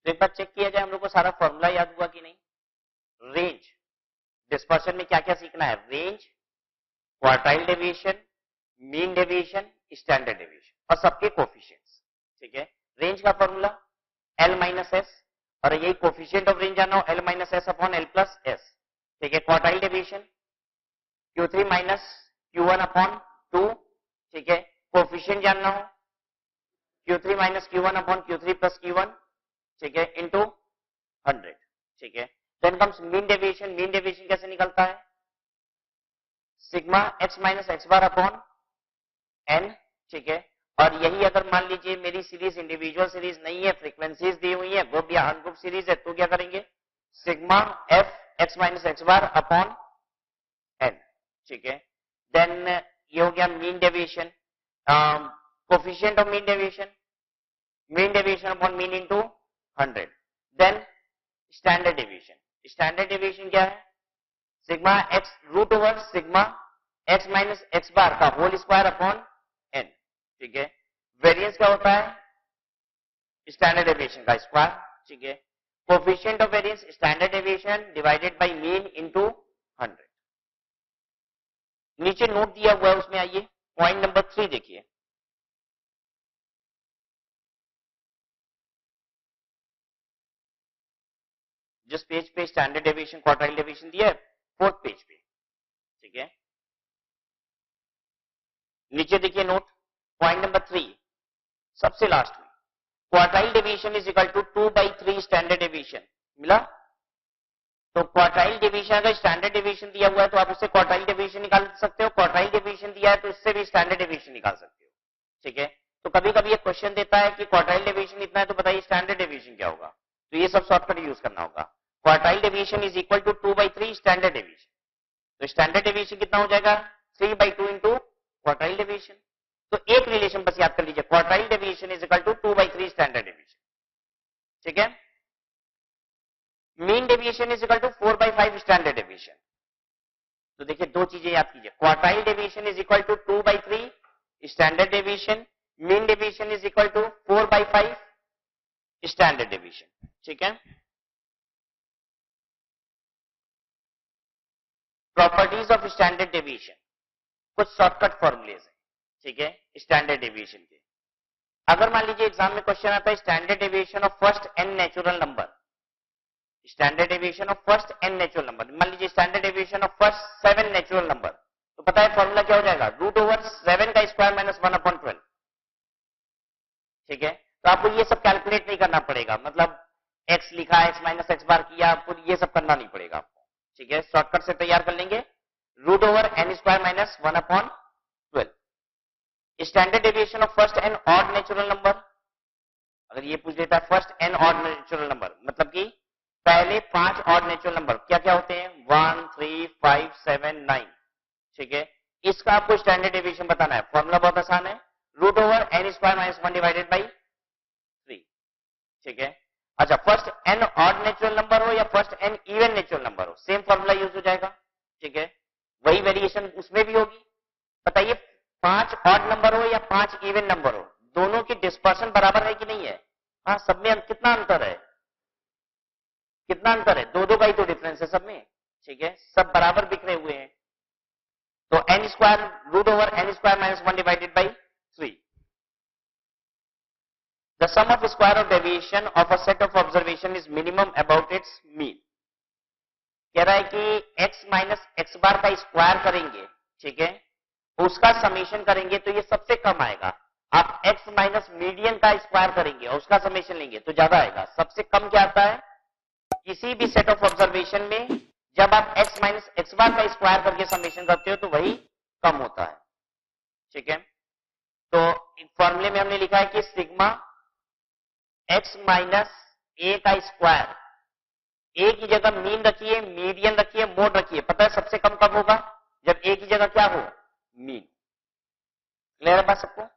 तो एक बार चेक किया जाए हम लोग को सारा फॉर्मूला याद हुआ कि नहीं। रेंज डिस्पर्शन में क्या क्या सीखना है? Range, quartile deviation, mean deviation, standard deviation और सबके कोफिशिएंट्स। ठीक है, रेंज का फॉर्मूला L माइनस एस, और यही कोफिशिएंट ऑफ रेंज जाना हो L minus S upon L plus S. ठीक है, quartile deviation Q3 minus Q1 upon 2। ठीक है, कोफिशिएंट जानना हो Q3 minus Q1 upon Q3 plus Q1। ठीक है, इंटू 100। ठीक है, then comes mean deviation. Mean deviation कैसे निकलता है? Sigma x minus x bar upon N. ठीक है, और यही अगर मान लीजिए मेरी सीरीज इंडिविजुअल सीरीज नहीं है, फ्रीक्वेंसीज दी हुई है, ग्रुप या अनग्रुप सीरीज है, तो क्या करेंगे? Sigma F X minus x bar upon N. ठीक है, देन ये हो गया mean deviation, coefficient of mean deviation upon mean into 100। Then standard deviation. Standard deviation क्या है? Sigma X root over sigma x minus x bar का होल स्क्वायर अपॉन एन। ठीक है, वेरिएंस क्या होता है? स्टैंडर्ड डेविएशन का स्क्वायर। ठीक है, coefficient of variance standard deviation divided by mean into 100। नीचे नोट दिया हुआ है, उसमें आइए पॉइंट नंबर 3 देखिए। जिस पेज पे स्टैंडर्ड डेविएशन क्वार्टाइल डेविएशन दिया है, 4th पेज पे। ठीक है, नीचे देखिए नोट पॉइंट नंबर 3 सबसे लास्ट में, quartile deviation is equal to 2/3 standard deviation. मिला? तो क्वार्टाइल डेविएशन अगर स्टैंडर्ड डेविएशन दिया हुआ है तो आप इससे क्वार्टाइल डेविएशन निकाल सकते हो, क्वार्टाइल डेविएशन दिया है तो इससे भी स्टैंडर्ड डेविएशन निकाल सकते हो। ठीक है, तो कभी कभी एक क्वेश्चन देता है कि क्वार्टाइल डेविएशन इतना है, तो बताइए स्टैंडर्ड डेविएशन क्या होगा? तो ये सब शॉर्टकट यूज करना होगा। Quartile deviation is equal to 2/3 standard deviation. तो स्टैंडर्ड डेविएशन कितना हो जाएगा? 3/2 इंटू क्वार्टाइल डेविएशन। तो एक रिलेशन बस याद कर लीजिए, quartile deviation is equal to 2/3 standard deviation. ठीक है, mean deviation is equal to 4/5 standard deviation. तो देखिए दो चीजें याद कीजिए, quartile deviation is equal to 2/3 standard deviation, mean deviation is equal to 4/5 standard deviation. ठीक है, प्रॉपर्टीज ऑफ स्टैंडर्ड डेविएशन, कुछ शॉर्टकट फॉर्मूलेज है। ठीक है, स्टैंडर्ड डेविएशन के अगर मान लीजिए एग्जाम में क्वेश्चन आता है standard deviation of first N natural number, standard deviation of first N natural number, मान लीजिए standard deviation of first 7 natural number, तो पता है फॉर्मूला क्या हो जाएगा? रूट ओवर 7 का स्क्वायर माइनस 1/12। ठीक है, तो आपको ये सब कैलकुलेट नहीं करना पड़ेगा, मतलब एक्स लिखा, एक्स माइनस एक्स बार किया, आपको ये सब करना नहीं पड़ेगा आपको। ठीक है, शॉर्टकट से तैयार कर लेंगे, root over N square minus 1/12। Standard deviation of first N odd natural number, अगर ये पूछ लेता है first N odd natural number, मतलब कि पहले 5 ऑड नेचुरल नंबर क्या क्या होते हैं? 1, 3, 5, 7, 9। ठीक है, इसका आपको स्टैंडर्ड डेविएशन बताना है। फॉर्मूला बहुत आसान है, root over N square minus 1 divided by 3, ठीक है। अच्छा, first N odd natural number हो या first N even natural number हो, सेम फॉर्मूला यूज हो जाएगा, ठीक है। वही वेरिएशन उसमें भी होगी। बताइए 5 ऑड नंबर हो या 5 इवन नंबर हो, दोनों की डिस्पर्शन बराबर है कि नहीं है? हाँ, सब में कितना अंतर है? कितना अंतर है? 2-2 का ही तो डिफरेंस है सब में, ठीक है। सब बराबर बिखरे हुए हैं। तो N square root over N square minus 1 divided by 3। The sum of square of deviation of a set of observation is minimum about its mean। कह रहा है कि x माइनस एक्स बार का स्क्वायर करेंगे, ठीक है, उसका समेशन करेंगे तो ये सबसे कम आएगा। आप x माइनस मीडियन का स्क्वायर करेंगे और उसका समेशन लेंगे तो ज्यादा आएगा। सबसे कम क्या आता है किसी भी सेट ऑफ ऑब्जर्वेशन में? जब आप x माइनस एक्स बार का स्क्वायर करके समेशन करते हो तो वही कम होता है, ठीक है। तो फॉर्मूले में हमने लिखा है कि सिग्मा x माइनस ए का स्क्वायर, ए की जगह मीन रखिए, मीडियन रखिए, मोड रखिए। पता है सबसे कम कब होगा? जब ए की जगह क्या हो? मीन। क्लियर है बात सबको?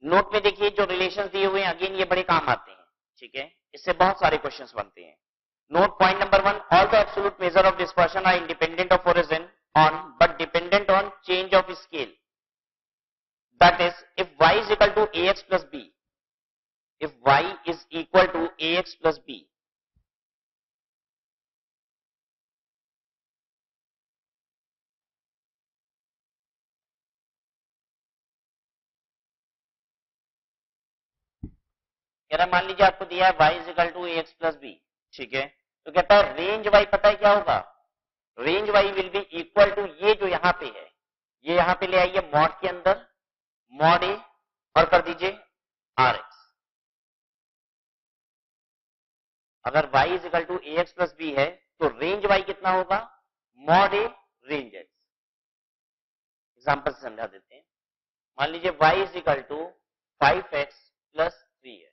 नोट में देखिए जो रिलेशंस दिए हुए हैं, अगेन ये बड़े काम आते हैं, ठीक है, इससे बहुत सारे क्वेश्चंस बनते हैं। Note point number 1, all the absolute measure of dispersion are independent of origin on but dependent on change of scale. That is if y is equal to ax plus b, if y is equal to ax plus b, कह रहा मान लीजिए आपको दिया है y is equal to ax plus b, ठीक है, तो कहता है रेंज y पता है क्या होगा? Range y will be equal to ये जो यहां पे है, ये यहां पे ले आइए मॉड के अंदर, मॉड ए और कर दीजिए आर एक्स। अगर y is equal to a x plus b है तो रेंज y कितना होगा? Mod a range x। Example से समझा देते हैं। मान लीजिए y is equal to 5x plus 3 है,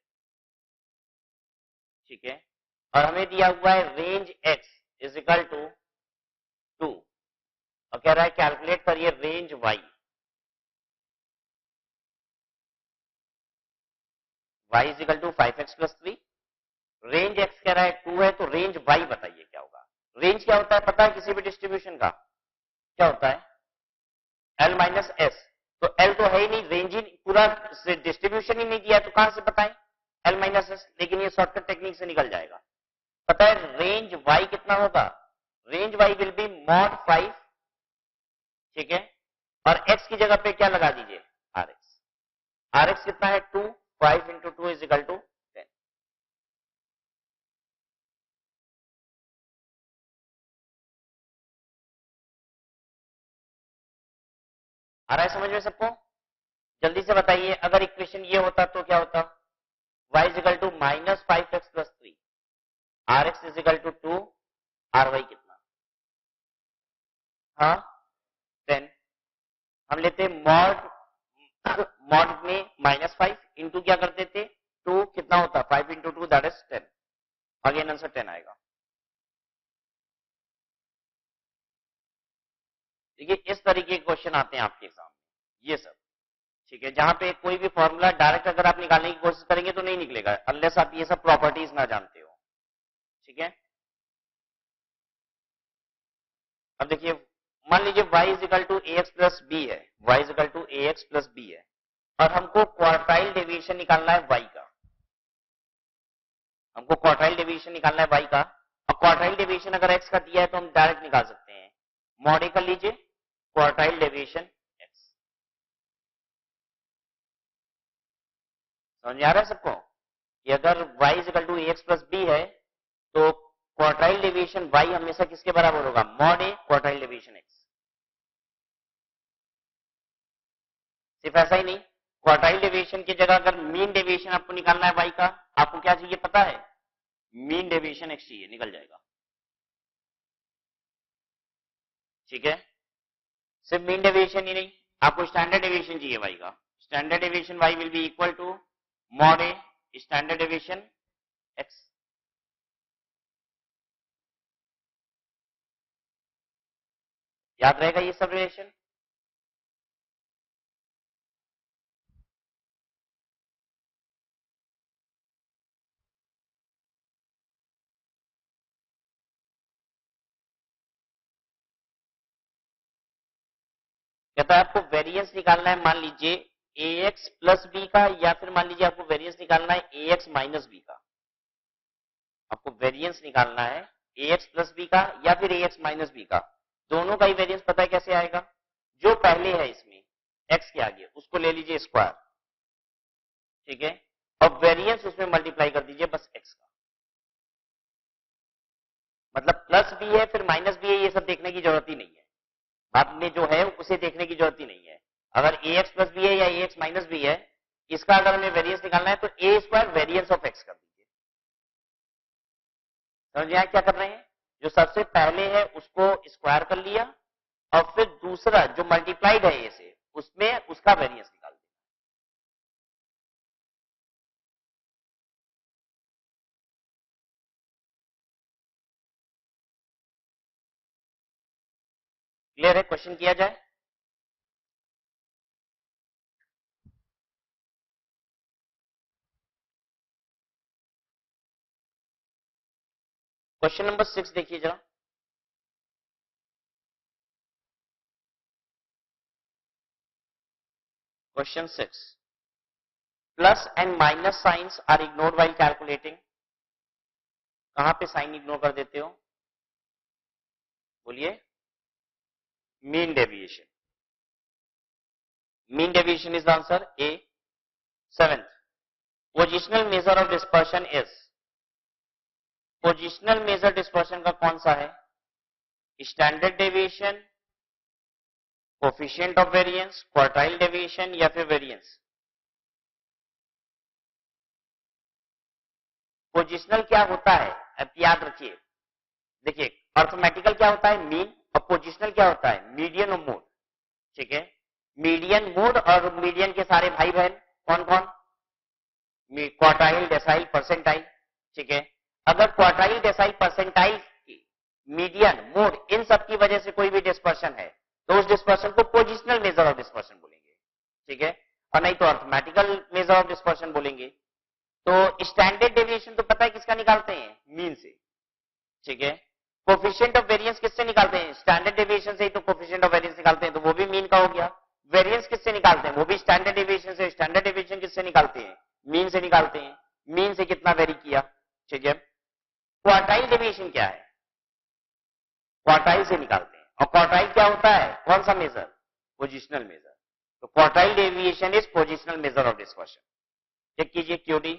ठीक है, और हमें दिया हुआ है range x is equal to 2 और कह रहा है कैलकुलेट करिए range y। y is equal to 5x plus 3, range x कह रहा है 2 है, तो रेंज y बताइए क्या होगा? रेंज क्या होता है पता है किसी भी डिस्ट्रीब्यूशन का? क्या होता है? L minus S. तो L तो है ही नहीं, रेंज ही पूरा डिस्ट्रीब्यूशन ही नहीं दिया है, तो कहां से बताएं L माइनस एस? लेकिन ये शॉर्टकट टेक्निक से निकल जाएगा। पता है रेंज y कितना होगा? Range y will B mod 5, ठीक है, और x की जगह पे क्या लगा दीजिए? rx। rx कितना है? 2, 5 इंटू 2 इज इक्वल टू 10। आ रहा है समझ में सबको? जल्दी से बताइए, अगर इक्वेशन ये होता तो क्या होता? y is equal to minus 5x plus 3, rx is equal to 2, ry कितना? हाँ 10। हम लेते मॉड, मॉड में माइनस 5 इंटू क्या करते थे? 2, कितना होता? 5 into 2 that is 10। Again answer 10 आएगा। देखिए इस तरीके के क्वेश्चन आते हैं आपके सामने, ये सब, ठीक है, जहां पे कोई भी फॉर्मूला डायरेक्ट अगर आप निकालने की कोशिश करेंगे तो नहीं निकलेगा अनलेस आप ये सब प्रॉपर्टीज ना जानते हो, ठीक है। अब देखिए मान लीजिए y is equal to a x plus b है, y is equal to a x plus b है, और हमको क्वार्टाइल डेविएशन निकालना है y का। हमको क्वार्टाइल डेविएशन निकालना है y का, और क्वार्टाइल डेविएशन अगर x का दिया है तो हम डायरेक्ट निकाल सकते हैं। मॉड ए कर लीजिए, क्वार्टाइल डेविएशन x। समझ में आ रहा है सबको कि अगर y is equal to a x plus b है तो क्वार्टाइल डेविएशन y हमेशा किसके बराबर होगा? Mod a quartile deviation x। सिर्फ ऐसा ही नहीं, क्वार्टाइल डेविएशन की जगह अगर मीन डेविएशन आपको निकालना है y का, आपको क्या चाहिए पता है? मीन डेविएशन x चाहिए, निकल जाएगा, ठीक है। सिर्फ मीन डेविएशन ही नहीं, आपको स्टैंडर्ड डेविएशन चाहिए y का। Standard deviation y will be equal to mod a standard deviation x। याद रहेगा ये सब रिलेशन? कहता है आपको वेरिएंस निकालना है, मान लीजिए ax प्लस बी का, या फिर मान लीजिए आपको वेरिएंस निकालना है ax माइनस बी का। आपको वेरिएंस निकालना है ax प्लस बी का या फिर ax माइनस बी का। दोनों का ही वेरिएंस पता है कैसे आएगा? जो पहले है इसमें x के आगे उसको ले लीजिए स्क्वायर, ठीक है, और वेरिएंस उसमें मल्टीप्लाई कर दीजिए बस x का। मतलब प्लस बी है फिर माइनस बी है, ये सब देखने की जरूरत ही नहीं है। बाद में जो है उसे देखने की जरूरत ही नहीं है। अगर ax प्लस बी है या ax माइनस बी है, इसका अगर हमें वेरिएंस निकालना है तो a square variance of x कर दीजिए। समझ आए क्या कर रहे हैं? जो सबसे पहले है उसको स्क्वायर कर लिया और फिर दूसरा जो मल्टीप्लाइड है ए से उसमें उसका वेरिएंस निकाल दिया। क्लियर है? क्वेश्चन किया जाए। क्वेश्चन नंबर 6 देखिए जरा। Question 6, plus and minus signs are ignored while calculating. कहां पे साइन इग्नोर कर देते हो? बोलिए। Mean deviation. Mean deviation is the answer A. 7th, positional measure of dispersion is. Positional measure dispersion का कौन सा है? Standard deviation, coefficient of variance, quartile deviation या फिर वेरिएंस? पोजिशनल क्या होता है अब याद रखिए। देखिए अर्थमेटिकल क्या होता है? मीन। और पोजिशनल क्या होता है? मीडियन और मोड। ठीक है, मीडियन, मोड और मीडियन के सारे भाई बहन कौन कौन? Quartile, decile, percentile. ठीक है, अगर क्वार्टाइल, डेसाइल, परसेंटाइल की मीडियन, मोड इन सब की वजह से कोई भी डिस्पर्शन है तो उस डिस्पर्शन को पोजिशनल मेजर ऑफ डिस्पर्शन बोलेंगे। ठीक है, और नहीं तो अर्थमेटिकल मेजर ऑफ डिस्पर्शन बोलेंगे। तो स्टैंडर्ड डेविएशन तो पता है किसका निकालते हैं? मीन से। ठीक है, कोफिशिएंट ऑफ वेरिएंस किससे निकालते हैं? स्टैंडर्ड डेविएशन से ही तो कोफिशिएंट ऑफ वेरिएंस निकालते हैं, तो वो भी मीन का हो गया। वेरिएंस किससे निकालते हैं? वो भी स्टैंडर्ड डेविएशन से। स्टैंडर्ड डेविएशन किससे निकालते हैं? मीन से निकालते हैं। मीन से कितना वेरी किया। ठीक है, क्वार्टाइल डेविएशन क्या है? क्वार्टाइल से निकालते हैं। और क्वार्टाइल क्या होता है? कौन सा मेजर? Positional measure. तो quartile deviation is positional measure of dispersion. Check कीजिए QD.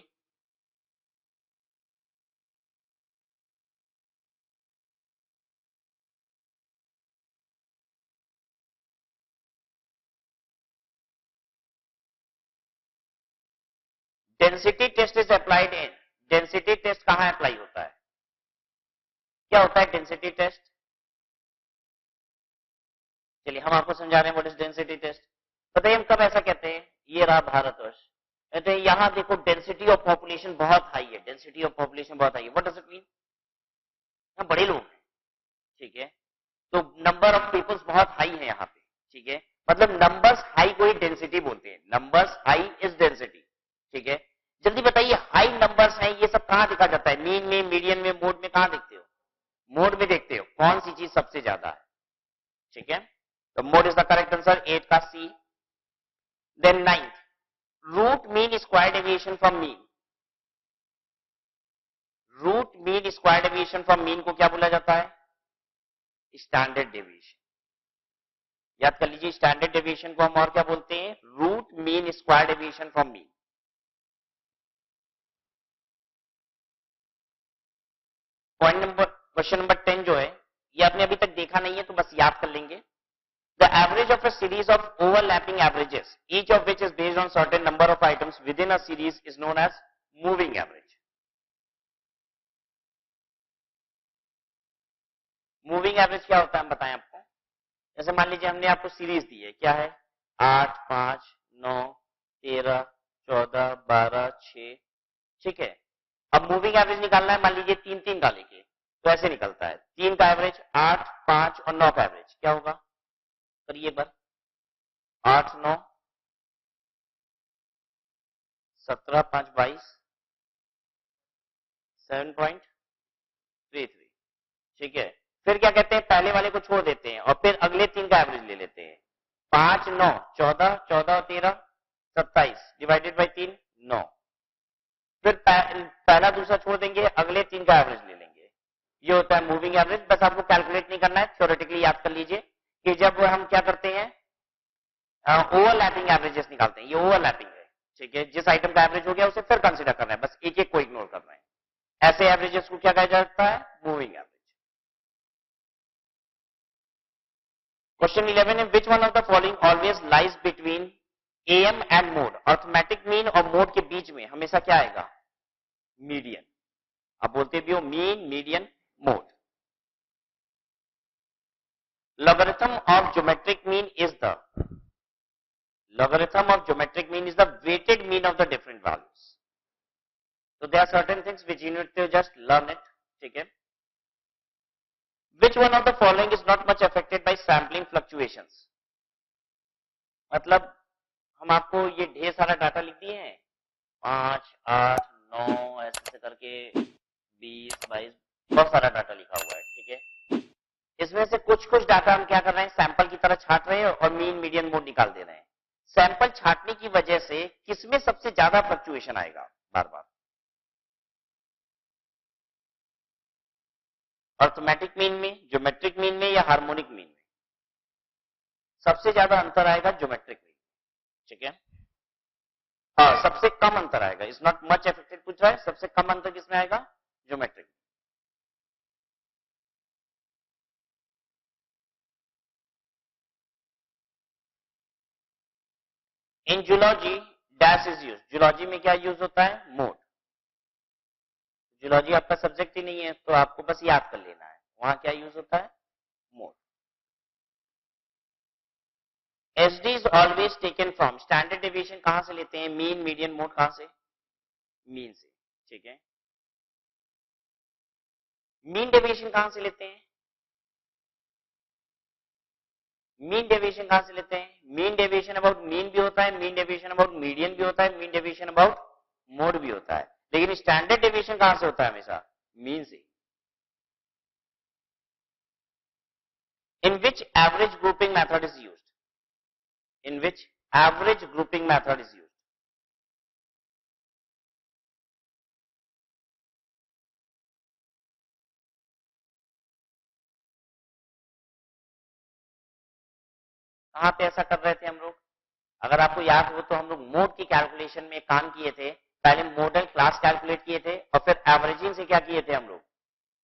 Density test is applied in. Density test कहां अप्लाई होता है? क्या होता है डेंसिटी टेस्ट? चलिए हम आपको समझा रहे हैं व्हाट इज डेंसिटी टेस्ट। बताइए हम कब ऐसा कहते हैं? ये रहा भारतवर्ष, कहते हैं यहां देखो डेंसिटी ऑफ पॉपुलेशन बहुत हाई है, डेंसिटी ऑफ पॉपुलेशन बहुत हाई है। What does it mean? यहाँ बड़े लोग हैं, ठीक है, तो नंबर ऑफ पीपल्स बहुत हाई है यहाँ पे। ठीक है, मतलब नंबर्स हाई को ही डेंसिटी बोलते हैं। Numbers high is density. ठीक है, जल्दी बताइए हाई नंबर्स हैं ये सब कहां देखा जाता है? मीन में, मीडियन में, मोड में? कहां देखते हो? मोड में देखते हो। कौन सी चीज सबसे ज्यादा है? ठीक है, तो mode is the correct answer, 8 का C. Then 9th, root mean square deviation from mean. Root mean square deviation from mean को क्या बोला जाता है? Standard deviation. याद कर लीजिए, स्टैंडर्ड डेविएशन को हम और क्या बोलते हैं? Root mean square deviation from mean. Point number, question number 10 जो है ये आपने अभी तक देखा नहीं है तो बस याद कर लेंगे। The average of a series of overlapping averages each of which is based on certain number of items within a series is known as moving average. Moving average क्या होता है हम बताएं आपको। जैसे मान लीजिए हमने आपको सीरीज दी है, क्या है? 8, 5, 9, 13, 14, 12, 6। ठीक है, अब मूविंग एवरेज निकालना है, मान लीजिए 3 3 का लेके, तो ऐसे निकलता है 3 का एवरेज, 8, 5 और 9 का एवरेज क्या होगा? करिए बार 8 9 17 5 22 7.33। ठीक है, फिर क्या कहते हैं, पहले वाले को छोड़ देते हैं और फिर अगले 3 का एवरेज ले लेते हैं। 5 9 14 14 और 13 27 डिवाइडेड बाई 3 9। फिर पहला दूसरा छोड़ देंगे, अगले 3 का एवरेज ले लेंगे। ये होता है मूविंग एवरेज। बस आपको कैलकुलेट नहीं करना है, थ्योरेटिकली याद कर लीजिए कि जब हम क्या करते हैं ओवरलैपिंग एवरेजेस निकालते हैं, ये ओवरलैपिंग है। ठीक है, जिस आइटम का एवरेज हो गया उसे फिर कंसीडर करना है, बस एक एक को इग्नोर करना है। ऐसे एवरेजेस को क्या कहा जाता है, मूविंग एवरेज। क्वेश्चन 11 है, which one of the following always lies between am and mode. Arithmetic mean और मोड के बीच में हमेशा क्या आएगा, मीडियन। आप बोलते भी हो mean, median, mode. logarithm of geometric mean is the logarithm of geometric mean is the weighted mean of the different values. So there are certain things which you need to just learn it. ठीक है, which one of the following is not much affected by sampling fluctuations। मतलब हम आपको ये ढेर सारा डाटा लिख दिए हैं, 5 8 9 ऐसे करके 20 22 बहुत सारा डाटा लिखा हुआ है। ठीक है, इसमें से कुछ कुछ डाटा हम क्या कर रहे हैं, सैंपल की तरह छाट रहे हैं और मीन मीडियन मोड निकाल दे रहे हैं। सैंपल छाटने की वजह से किसमें सबसे ज्यादा फ्लक्चुएशन आएगा बार बार, अर्थमेटिक मीन में, ज्योमेट्रिक मीन में या हार्मोनिक मीन में? सबसे ज्यादा अंतर आएगा ज्योमेट्रिक मीन। ठीक है, हाँ सबसे कम अंतर आएगा, इज नॉट मच इफेक्टेड पूछ रहा है, सबसे कम अंतर किसमें आएगा, geometric. In zoology dash is use, zoology में क्या यूज होता है, मोड। जूलॉजी आपका सब्जेक्ट ही नहीं है तो आपको बस याद कर लेना है, वहां क्या यूज होता है, mode. SD is always taken from, standard deviation कहां से लेते हैं, मीन मीडियन मोड कहां से, मीन से। ठीक है, मीन डेविएशन कहां से लेते हैं, मीन डेविएशन कहां से लेते हैं, मीन डेविएशन अबाउट मीन भी होता है, मीन डेविएशन अबाउट मीडियन भी होता है, मीन डेविएशन अबाउट मोड भी होता है, लेकिन स्टैंडर्ड डेविएशन कहां से होता है, हमेशा मीन से। In which average grouping method is used, in which average grouping method is used. कहां पे ऐसा कर रहे थे हम लोग, अगर आपको याद हो तो हम लोग मोड की कैलकुलेशन में काम किए थे, पहले मॉडल क्लास कैलकुलेट किए थे और फिर एवरेजिंग से क्या किए थे हम लोग,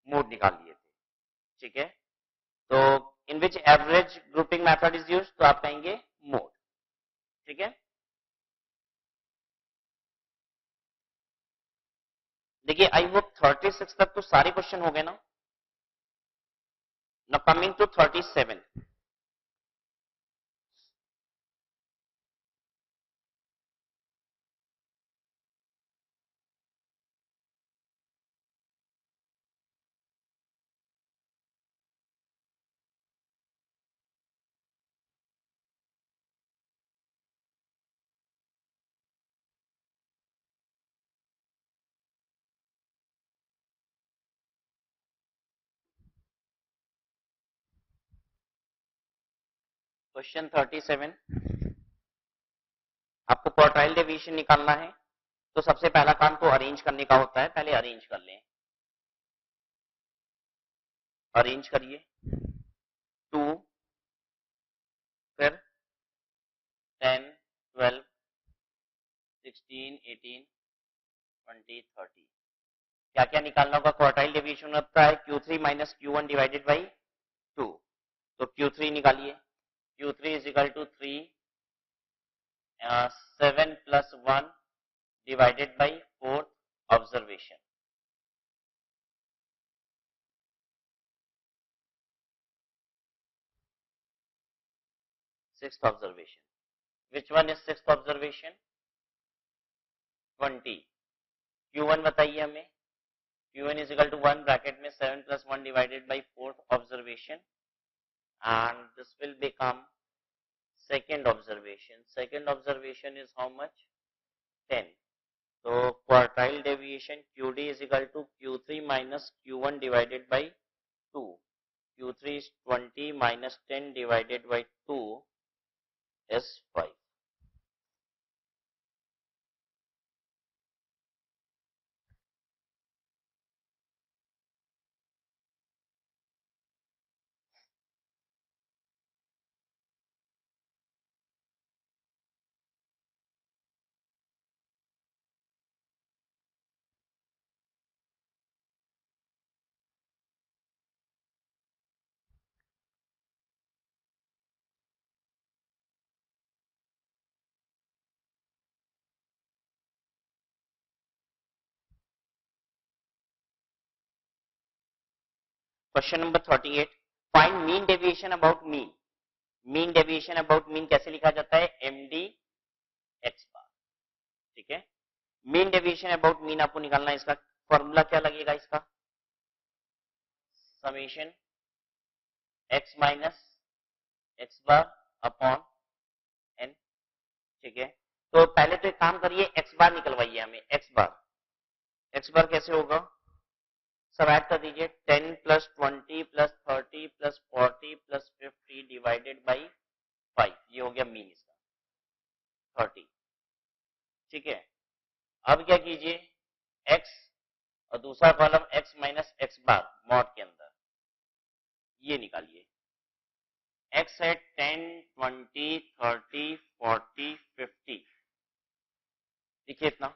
मोड निकाल लिए थे। ठीक है, तो in which average grouping method is used, तो आप कहेंगे मोड। ठीक है, देखिए आई होप 36 तक तो सारे क्वेश्चन हो गए ना। Now coming to 37। क्वेश्चन 37, आपको क्वार्टाइल डेविएशन निकालना है, तो सबसे पहला काम तो अरेंज करने का होता है, पहले अरेंज कर लें। अरेंज करिए 2 फिर 10 12 16 18 20 30। क्या क्या निकालना होगा, क्वार्टाइल डेविएशन होता है Q3 minus Q1 divided by 2, तो Q3 निकालिए, Q3 is equal to 3 7 plus 1 divided by 4th observation. Sixth observation, which one is sixth observation, 20। Q1 बताइए हमें, Q1 is equal to 1 bracket में 7 plus 1 divided by 4th observation and this will become second observation is how much? 10. So quartile deviation QD is equal to Q3 minus Q1 divided by 2. Q3 is 20 minus 10 divided by 2 is 5. Question number 38, find mean deviation about mean. Mean deviation about mean कैसे लिखा जाता है? एमडी एक्स बार. ठीक है, मीन डेविएशन अबाउट मीन आपको निकालना है. इसका फॉर्मूला क्या लगेगा? इसका summation x minus x bar upon N. ठीक है, तो पहले तो एक काम करिए, एक्स बार निकलवाइए हमें. एक्स बार कैसे होगा? सब ऐड कर दीजिए. 10 plus 20 plus 30 plus 40 plus 50 divided by 5. ये हो गया मीन इसका 30. ठीक है, अब क्या कीजिए, x और दूसरा कॉलम x माइनस एक्स बार मॉड के अंदर ये निकालिए. x है 10 20 30 40 50. देखिए इतना.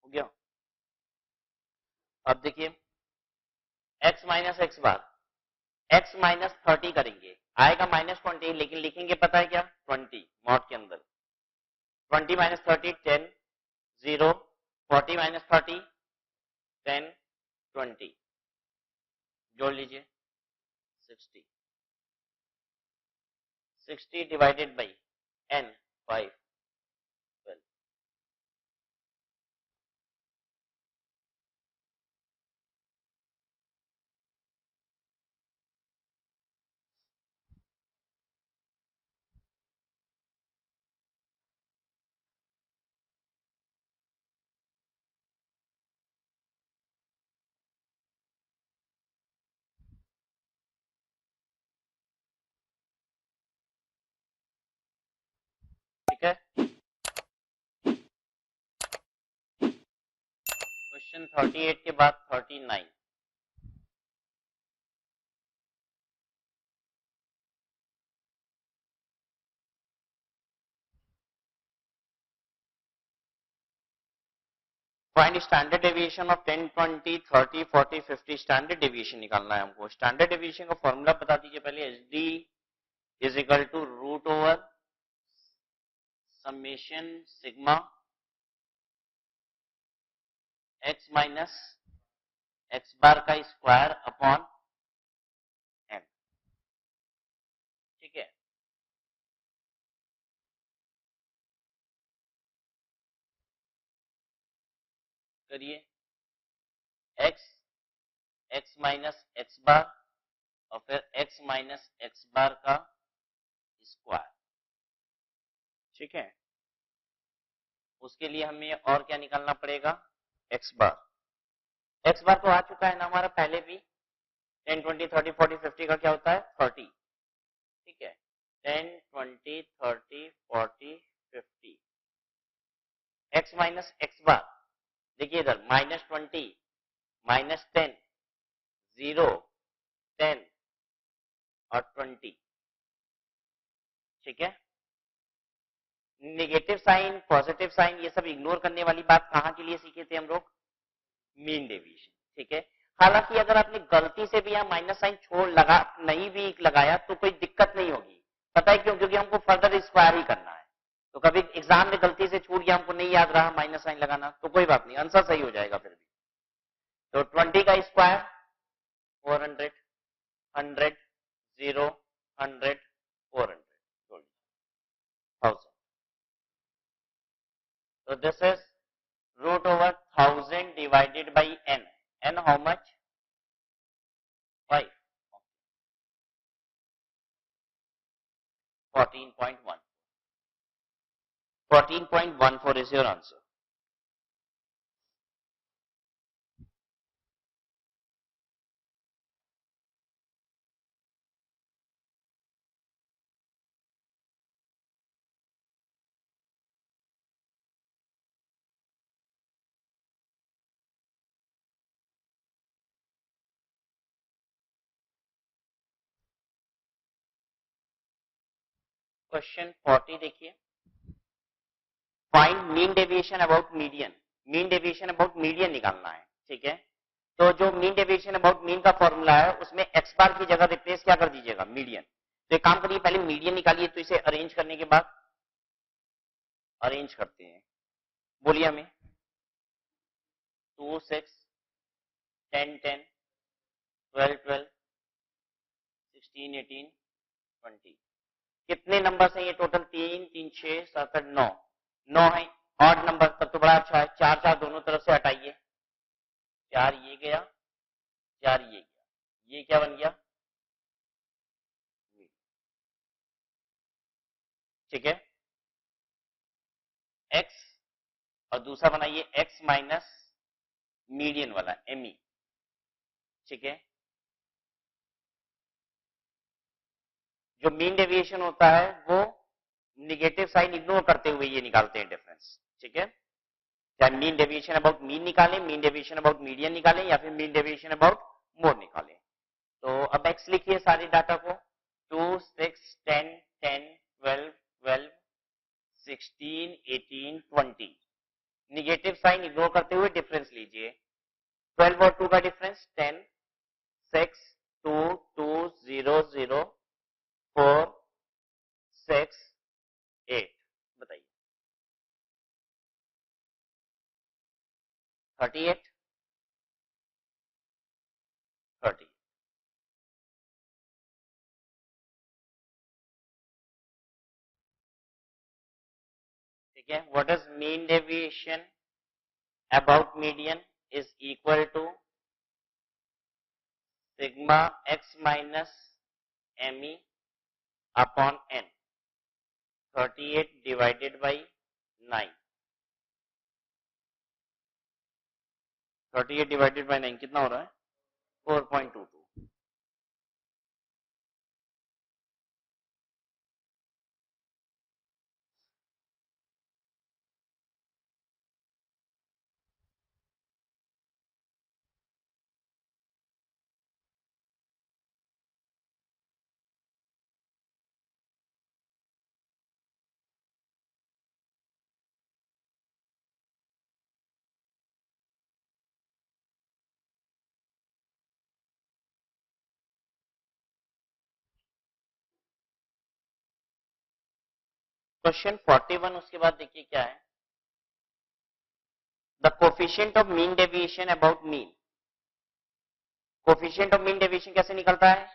हो गया. अब देखिए x माइनस एक्स बार, x माइनस 30 करेंगे, आएगा माइनस 20, लेकिन लिखेंगे पता है क्या? 20 मॉड के अंदर. 20 माइनस 30 10 0. 40 माइनस 30 10 20. जोड़ लीजिए 60. 60 डिवाइडेड बाई n 5 12. ठीक है, क्वेश्चन 38 के बाद 39. Find standard deviation of 10 20 30 40 50. Standard deviation निकालना है हमको. स्टैंडर्ड डेविएशन का फॉर्मूला बता दीजिए पहले. H D is equal to root over summation sigma x minus x bar का स्क्वायर अपॉन एन. ठीक है, करिए. एक्स माइनस एक्स बार और फिर एक्स माइनस एक्स बार का स्क्वायर. ठीक है, उसके लिए हमें और क्या निकालना पड़ेगा? एक्स बार. एक्स बार तो आ चुका है ना हमारा पहले भी. 10 20 30 40 50 का क्या होता है? 30. ठीक है, 10 20 30 40 50. एक्स माइनस एक्स बार देखिए इधर माइनस 20 माइनस 10 0 10 और 20. ठीक है, नेगेटिव साइन पॉजिटिव साइन ये सब इग्नोर करने वाली बात कहां के लिए सीखे थे हम लोग? Mean deviation. ठीक है, हालांकि अगर आपने गलती से भी यहाँ माइनस साइन छोड़ लगा नहीं भी लगाया तो कोई दिक्कत नहीं होगी। पता है क्यों? क्योंकि हमको फर्दर स्क्वायर ही करना है। तो कभी एग्जाम में गलती से छूट गया, हमको नहीं याद रहा माइनस साइन लगाना, तो कोई बात नहीं, आंसर सही हो जाएगा फिर भी। तो 20 का square 400, 100, 0, 100, 400, 1000। So this is root over 1000 divided by n. N how much? 5. 14.1. 14.14 is your answer. Question 40 देखिए, find mean deviation about median. Mean deviation about median निकालना है, ठीक है। तो जो मीन डेविएशन अबाउट मीन का फॉर्मूला है उसमें एक्स बार की जगह रिप्लेस क्या कर दीजिएगा? मीडियन। तो एक काम करिए, पहले मीडियन निकालिए, तो इसे अरेंज करने के बाद अरेंज करते हैं। बोलिए हमें 2, 6, 10, 10, 12, 12, 16, 18, 20। कितने नंबर है ये टोटल? 3, 3, 6, 7, 8, 9। 9 है ऑड नंबर, तब तो बड़ा अच्छा है। 4, 4 दोनों तरफ से हटाइए, 4 ये गया, 4 ये गया, ये क्या बन गया? ठीक है, x, और दूसरा बनाइए x माइनस मीडियन वाला एमई, ठीक है। जो मीन डेविएशन होता है वो निगेटिव साइन इग्नोर करते हुए ये निकालते हैं डिफरेंस, ठीक है। चाहे मीन डेविएशन अबाउट मीन निकालें, मीन डेविएशन अबाउट मीडियन निकालें, या फिर मीन डेविएशन अबाउट मोड निकालें। तो अब एक्स लिखिए सारे डाटा को, 2, 6, 10, 10, 12, 12, 16, 18, 20। निगेटिव साइन इग्नोर करते हुए डिफरेंस लीजिए। 12 और 2 का डिफरेंस 10, 6, 2, 2, 0, 0, 4, 6, 8। बताइए 38, 30। ठीक है, what is mean deviation about median is equal to sigma x minus M E upon n. 38 divided by 9। 38 divided by 9 कितना हो रहा है? 4.22। क्वेश्चन 41 उसके बाद देखिए क्या है, the coefficient of mean deviation about mean. Coefficient of mean deviation कैसे निकलता है?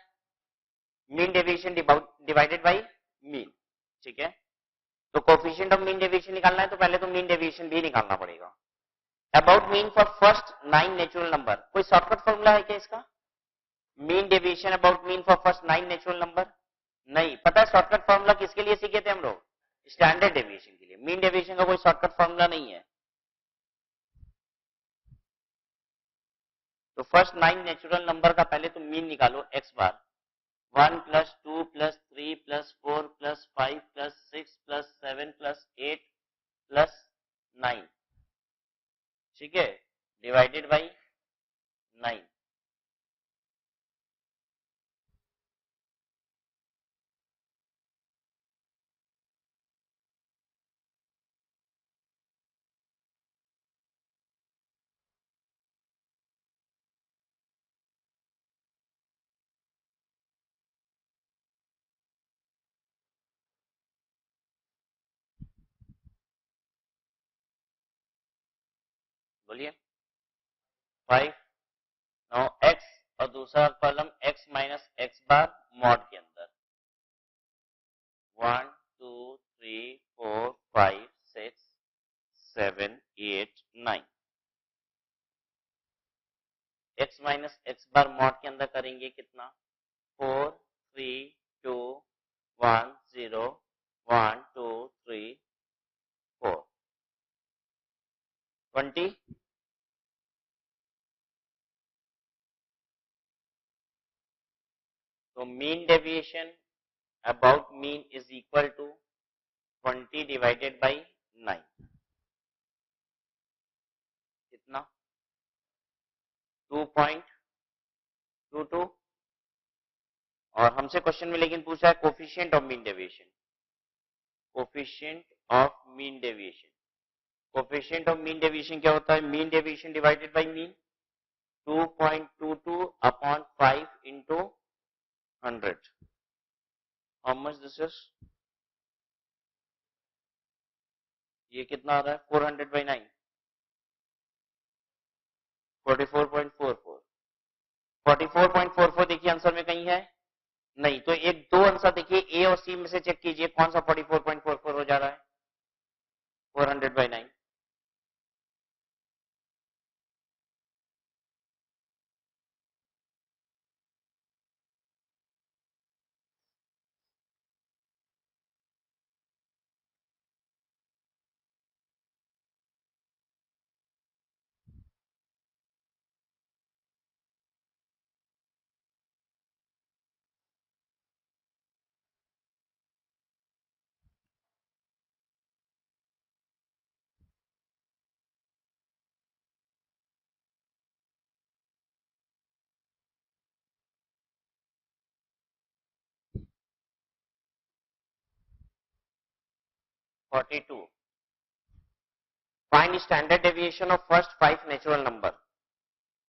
Mean deviation divided by mean, ठीक है। तो कोफिशिएंट ऑफ मीन डेविएशन निकालना है तो पहले तो मीन डेविएशन भी निकालना पड़ेगा। About mean for first 9 natural number, कोई शॉर्टकट फॉर्मूला है क्या इसका? Mean deviation about mean for first 9 natural number? नहीं पता है। शॉर्टकट फॉर्मूला किसके लिए सीखे थे हम लोग? स्टैंडर्ड डेविएशन के लिए। मीन डेविएशन का कोई शॉर्टकट फॉर्मूला नहीं है। तो फर्स्ट 9 नेचुरल नंबर का पहले तुम मीन निकालो, एक्स बार 1 plus 2 plus 3 plus 4 plus 5 plus 6 plus 7 plus 8 plus 9, ठीक है, डिवाइडेड बाई 9। बोलिए 5। नाउ x और दूसरा कॉलम x माइनस एक्स बार मॉड के अंदर 1 2 3 4 5 6 7 8 9 x माइनस एक्स बार मॉड के अंदर करेंगे कितना 4 3 2 1 0 1 2 3 4 20। तो mean deviation about mean is equal to 20 divided by 9 कितना 2.22। और हमसे क्वेश्चन में लेकिन पूछा है coefficient of mean deviation, coefficient of mean deviation. Coefficient of mean deviation क्या होता है, mean deviation divided by mean 2.22 upon 5 into 100। How much this is, ये कितना आ रहा है 400 बाई 9 44.44। 44.44 देखिए आंसर में कहीं है नहीं, तो एक दो आंसर देखिए ए और सी में से चेक कीजिए कौन सा 44.44 हो जा रहा है 400 by 9। Forty to find standard deviation of first 5 natural number.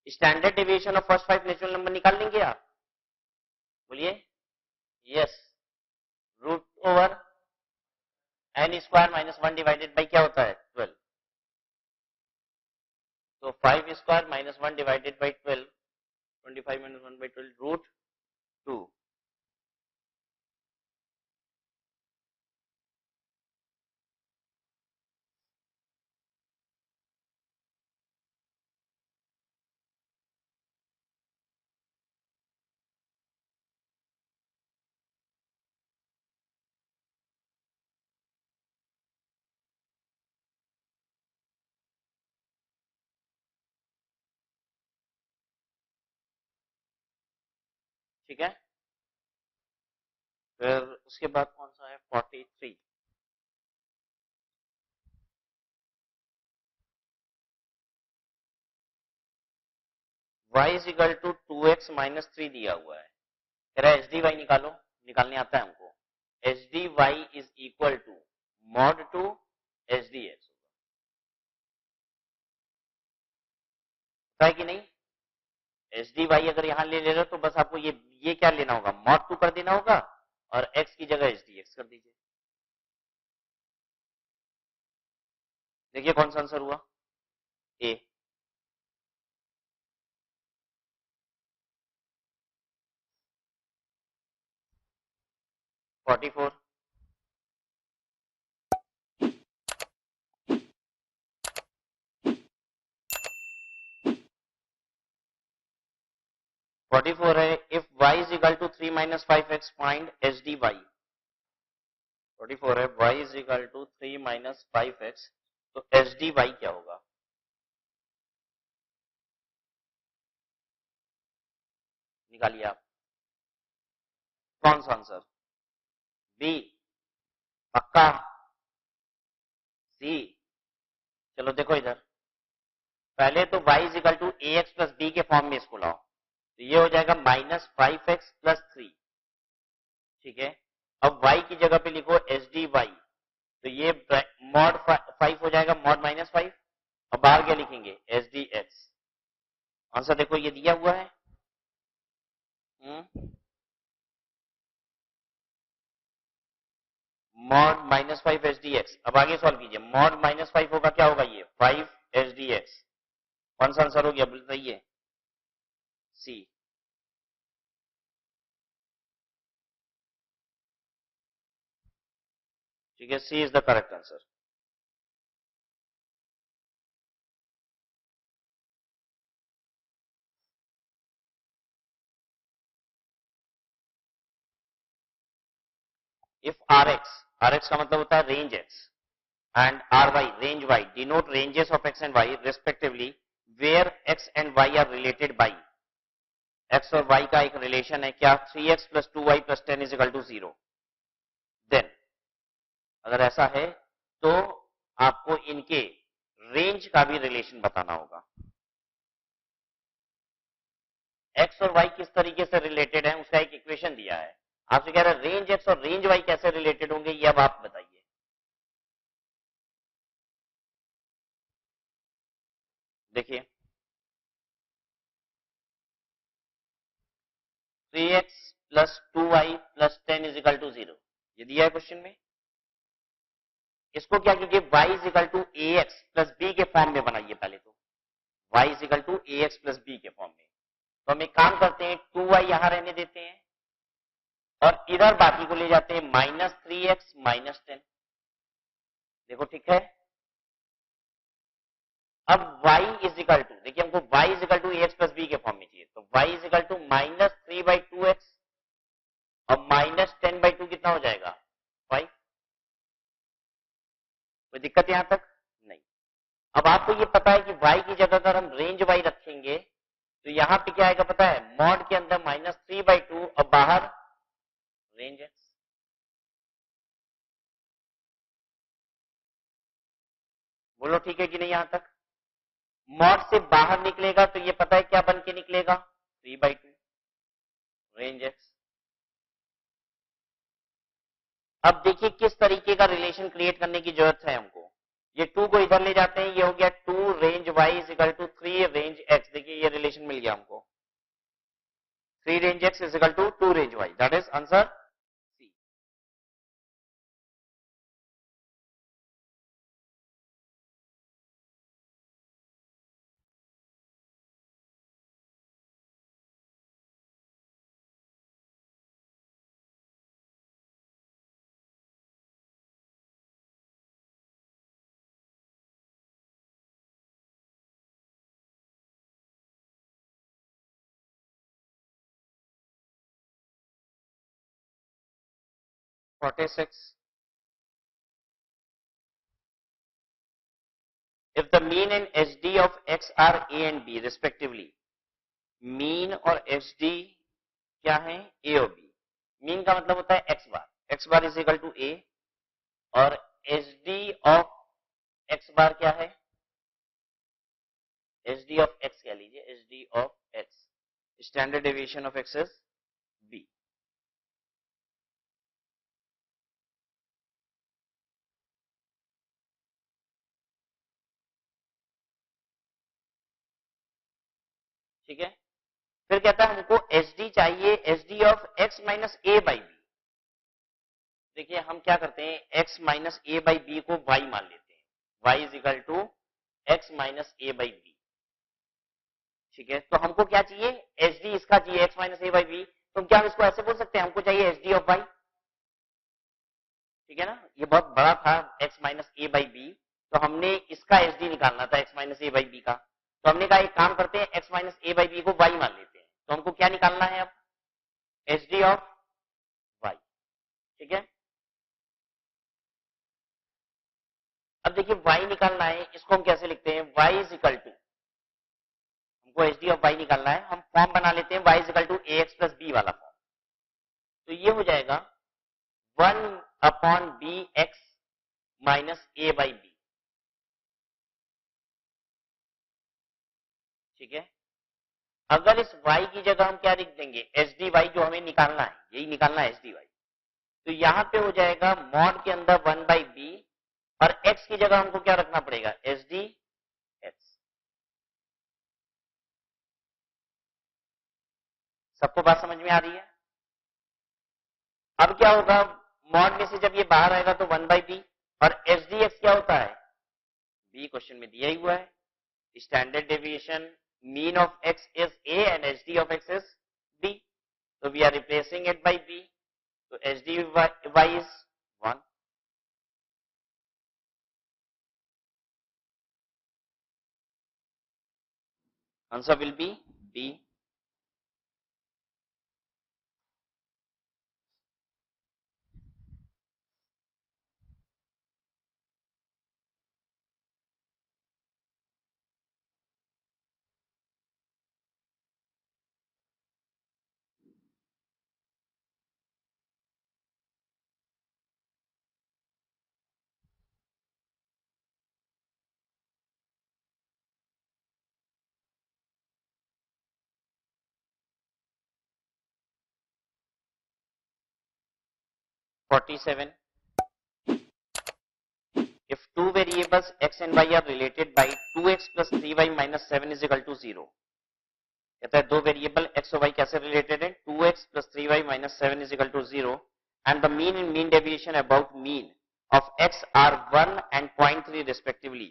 Standard deviation of first 5 natural number निकाल लेंगे आप, बोलिए yes. Root over N square minus 1 divided by क्या होता है 12। तो 5 square minus 1 divided by 12, 25 minus 1 by 12 root 2। ठीक है, फिर उसके बाद कौन सा है 43। y is equal to 2x minus 3 दिया हुआ है, कह रहा है एच डी वाई निकालो, निकालने आता है हमको। H D y is equal to mod two H D x, होता है कि नहीं। एच डी वाई अगर यहां ले रहे हो तो बस आपको ये क्या लेना होगा मॉड टू कर देना होगा और x की जगह एच डी एक्स कर दीजिए। देखिए कौन सा आंसर हुआ ए। फोर्टी फोर 44 है if y is equal to 3 minus 5x find H D y. 44 है y is equal to 3 minus 5x, तो एच डी वाई क्या होगा, निकालिए आप। कौन सा आंसर बी पक्का, सी। चलो देखो इधर, पहले तो y is equal to a x plus b के फॉर्म में इसको लाओ, तो ये हो जाएगा माइनस 5x प्लस 3। ठीक है, अब y की जगह पे लिखो एच डी वाई, तो ये मॉड 5 हो जाएगा मॉड माइनस 5, और बाहर क्या लिखेंगे एच डी एक्स। आंसर देखो ये दिया हुआ है, mod minus 5 H D x. अब आगे सॉल्व कीजिए, मॉड माइनस 5 होगा क्या होगा ये 5 एच डी एक्स, कौन सा आंसर हो गया बताइए? सी। ठीक है, C is the correct answer. If R X का मतलब होता है range X and ry range y denote ranges of x and y respectively where x and y are related by x और y का एक रिलेशन है क्या 3x plus 2y plus 10 is equal to 0। Then अगर ऐसा है तो आपको इनके रेंज का भी रिलेशन बताना होगा। x और y किस तरीके से रिलेटेड है उसका एक इक्वेशन दिया है, आपसे कह रहा है रेंज x और रेंज y कैसे रिलेटेड होंगे ये अब आप बताइए। देखिए 3x plus 2y plus 10 is equal to 0 ये दिया है क्वेश्चन में। इसको क्या कीजिए y is equal to ax plus b के फॉर्म में बनाइए पहले तो, y is equal to ax plus b के फॉर्म में। तो हम एक काम करते हैं 2y यहां रहने देते हैं और इधर बाकी को ले जाते हैं -3x -10। देखो ठीक है। अब y इज इक्वल टू देखिए हमको y is equal to ax plus b के फॉर्म में चाहिए, तो y is equal to -3/2x और -10/2 कितना हो जाएगा 5। कोई दिक्कत यहां तक नहीं। अब आपको ये पता है कि y की जगह अगर हम रेंज y रखेंगे तो यहां पे क्या आएगा पता है, मॉड के अंदर -3/2 और बाहर रेंज x। बोलो ठीक है कि नहीं यहां तक। मॉड से बाहर निकलेगा तो ये पता है क्या बन के निकलेगा 3/2 रेंज x। अब देखिए किस तरीके का रिलेशन क्रिएट करने की जरूरत है हमको। ये 2 को इधर ले जाते हैं, ये हो गया 2 range y is equal to 3 range x। देखिए ये रिलेशन मिल गया हमको, 3 range x is equal to 2 range y, that is answer C. If the mean and HD of x are a and b respectively, mean और HD क्या है a और b। मीन का मतलब होता है x bar is equal to a और HD ऑफ x बार क्या है, HD ऑफ x कह लीजिए, HD of x standard deviation of x is b। ठीक है। फिर कहता है हमको HD चाहिए, HD of x minus a by b. देखिए हम क्या करते हैं x minus a by b को y मान लेते हैं, y is equal to x minus a by b. ठीक है, तो हमको क्या चाहिए HD इसका चाहिए x minus a by b, तो क्या हम इसको ऐसे बोल सकते हैं हमको चाहिए HD ऑफ y। ठीक है ना, ये बहुत बड़ा था x minus a by b, तो हमने इसका HD निकालना था x minus a by b का, तो हमने कहा एक काम करते हैं x minus a by b को y मान लेते हैं, तो हमको क्या निकालना है अब HD ऑफ y। ठीक है, अब देखिए y निकालना है, इसको हम कैसे लिखते हैं, y इज इक्वल टू, हमको HD ऑफ y निकालना है, हम फॉर्म बना लेते हैं y is equal to ax plus b वाला फॉर्म। तो ये हो जाएगा 1/bx minus a by b. ठीक है, अगर इस y की जगह हम क्या लिख देंगे एच डी वाई, जो हमें निकालना है यही निकालना है एच डी वाई, तो यहां पे हो जाएगा मॉड के अंदर 1/b और x की जगह हमको क्या रखना पड़ेगा एच डी एक्स। सबको बात समझ में आ रही है। अब क्या होगा, मॉड में से जब ये बाहर आएगा तो 1/b और एच डी एक्स क्या होता है b, क्वेश्चन में दिया ही हुआ है। standard deviation mean of x is a and hd of x is b. So we are replacing it by b. So hd y is 1. Answer will be B. (47) If two variables x and y are related by 2x plus 3y minus 7 is equal to 0. कहता है दो वेरिएबल x और y कैसे रिलेटेड है 2x plus 3y minus 7 is equal to 0 and the mean and mean deviation about mean of x are 1 and 0.3 respectively.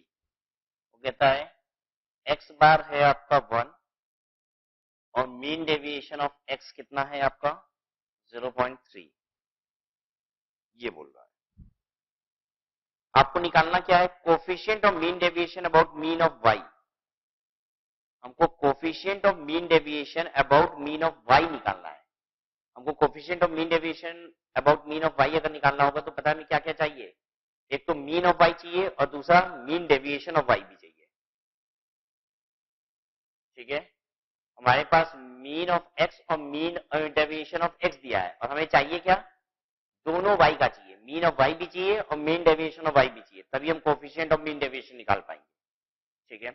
वो कहता है x बार है आपका 1 और मीन डेविएशन ऑफ x कितना है आपका 0.3. ये बोल रहा है. आपको निकालना क्या है coefficient of mean deviation about mean of y. हमको coefficient of mean deviation about mean of y निकालना है. हमको coefficient of mean deviation about mean of y अगर निकालना होगा तो पता है हमें क्या क्या चाहिए. एक तो मीन ऑफ y चाहिए और दूसरा मीन डेविएशन ऑफ y भी चाहिए. ठीक है. हमारे पास मीन ऑफ x और मीन डेविएशन ऑफ x दिया है और हमें चाहिए क्या दोनों y का चाहिए. मीन ऑफ y भी चाहिए और मीन डेविएशन ऑफ y भी चाहिए. तभी हम कोफिशिएंट ऑफ मीन डेविएशन निकाल पाएंगे. ठीक है.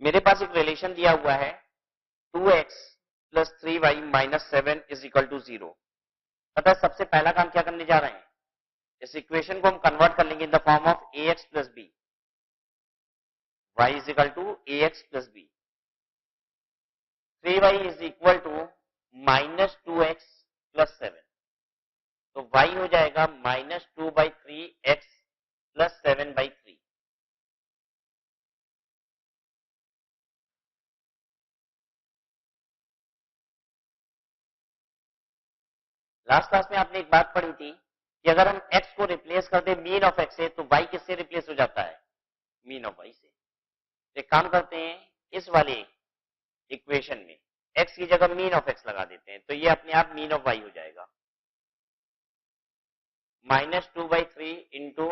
मेरे पास एक रिलेशन दिया हुआ है 2x plus 3y minus 7 is equal to 0. पता है सबसे पहला काम क्या करने जा रहे हैं इस इक्वेशन को हम कन्वर्ट कर लेंगे in the form of ax plus b. y is equal to ax plus b. 3y is equal to minus 2x plus 7. तो y हो जाएगा minus 2/3x plus 7/3. Last class में आपने एक बात पढ़ी थी कि अगर हम x को रिप्लेस कर दे मीन ऑफ x से तो y किससे रिप्लेस हो जाता है मीन ऑफ y से. एक काम करते हैं इस वाले इक्वेशन में x की जगह मीन ऑफ x लगा देते हैं तो ये अपने आप मीन ऑफ y हो जाएगा. Minus 2/3 into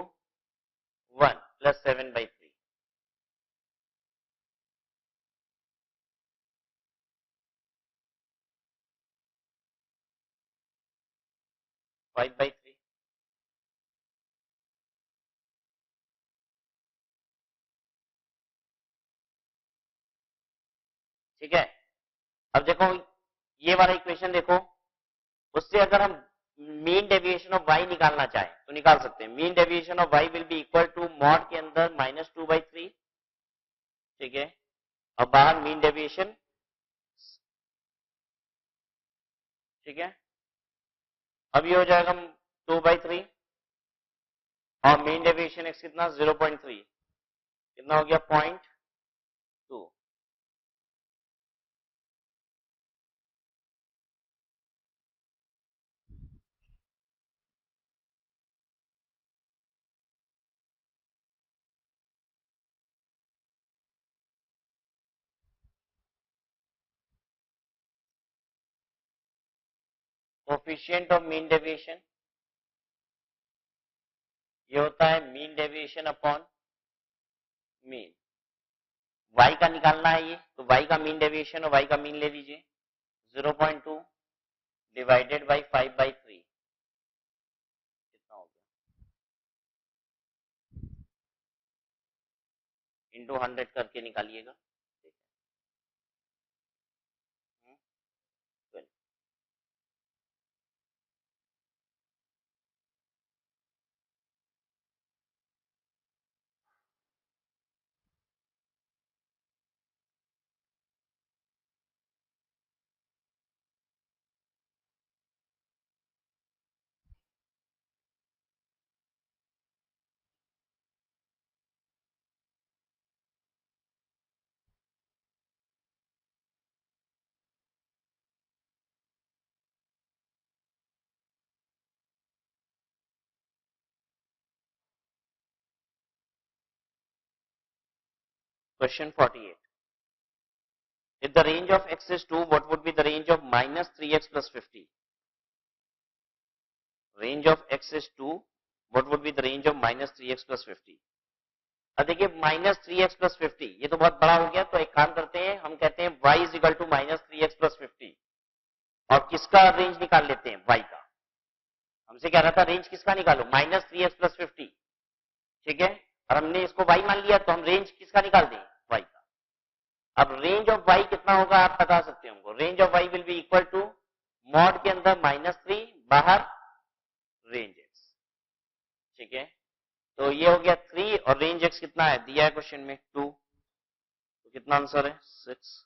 1 plus 7/3. Five by three. ठीक है. अब देखो ये वाला इक्वेशन देखो उससे अगर हम मीन डेविएशन ऑफ y निकालना चाहें तो निकाल सकते हैं. Mean deviation of y will be equal to mod के अंदर माइनस 2/3. ठीक है. और बाहर मीन डेविएशन. ठीक है. अब ये हो जाएगा 2/3 और मीन डेविएशन x कितना 0.3 कितना हो गया 0.2. कोफिशिएंट ऑफ मीन डेविएशन ये होता है mean deviation upon mean. y का निकालना है ये तो y का मीन डेविएशन और y का मीन ले लीजिए 0.2 डिवाइडेड बाई 5/3 कितना हो गया इंटू 100 करके निकालिएगा. Question 48. If the range of x is 2, what would be the range of minus 3x plus 50? Range of x is 2, what would be the range of minus 3x plus 50? अब देखिए माइनस 3x प्लस 50 ये तो बहुत बड़ा हो गया, तो एक काम करते हैं, हम कहते हैं y is equal to minus 3x plus 50 और किसका रेंज निकाल लेते हैं, y का। हमसे कह रहा था रेंज किसका निकालो, माइनस 3x प्लस 50, ठीक है। और हमने इसको y मान लिया, तो हम रेंज किसका निकाल दें, y का। अब रेंज ऑफ y कितना होगा आप बता सकते हो हमको। Range of y will be equal to mod के अंदर -3 बाहर रेंज x, ठीक है। तो ये हो गया 3 और रेंज x कितना है दिया है क्वेश्चन में 2, तो कितना आंसर है 6।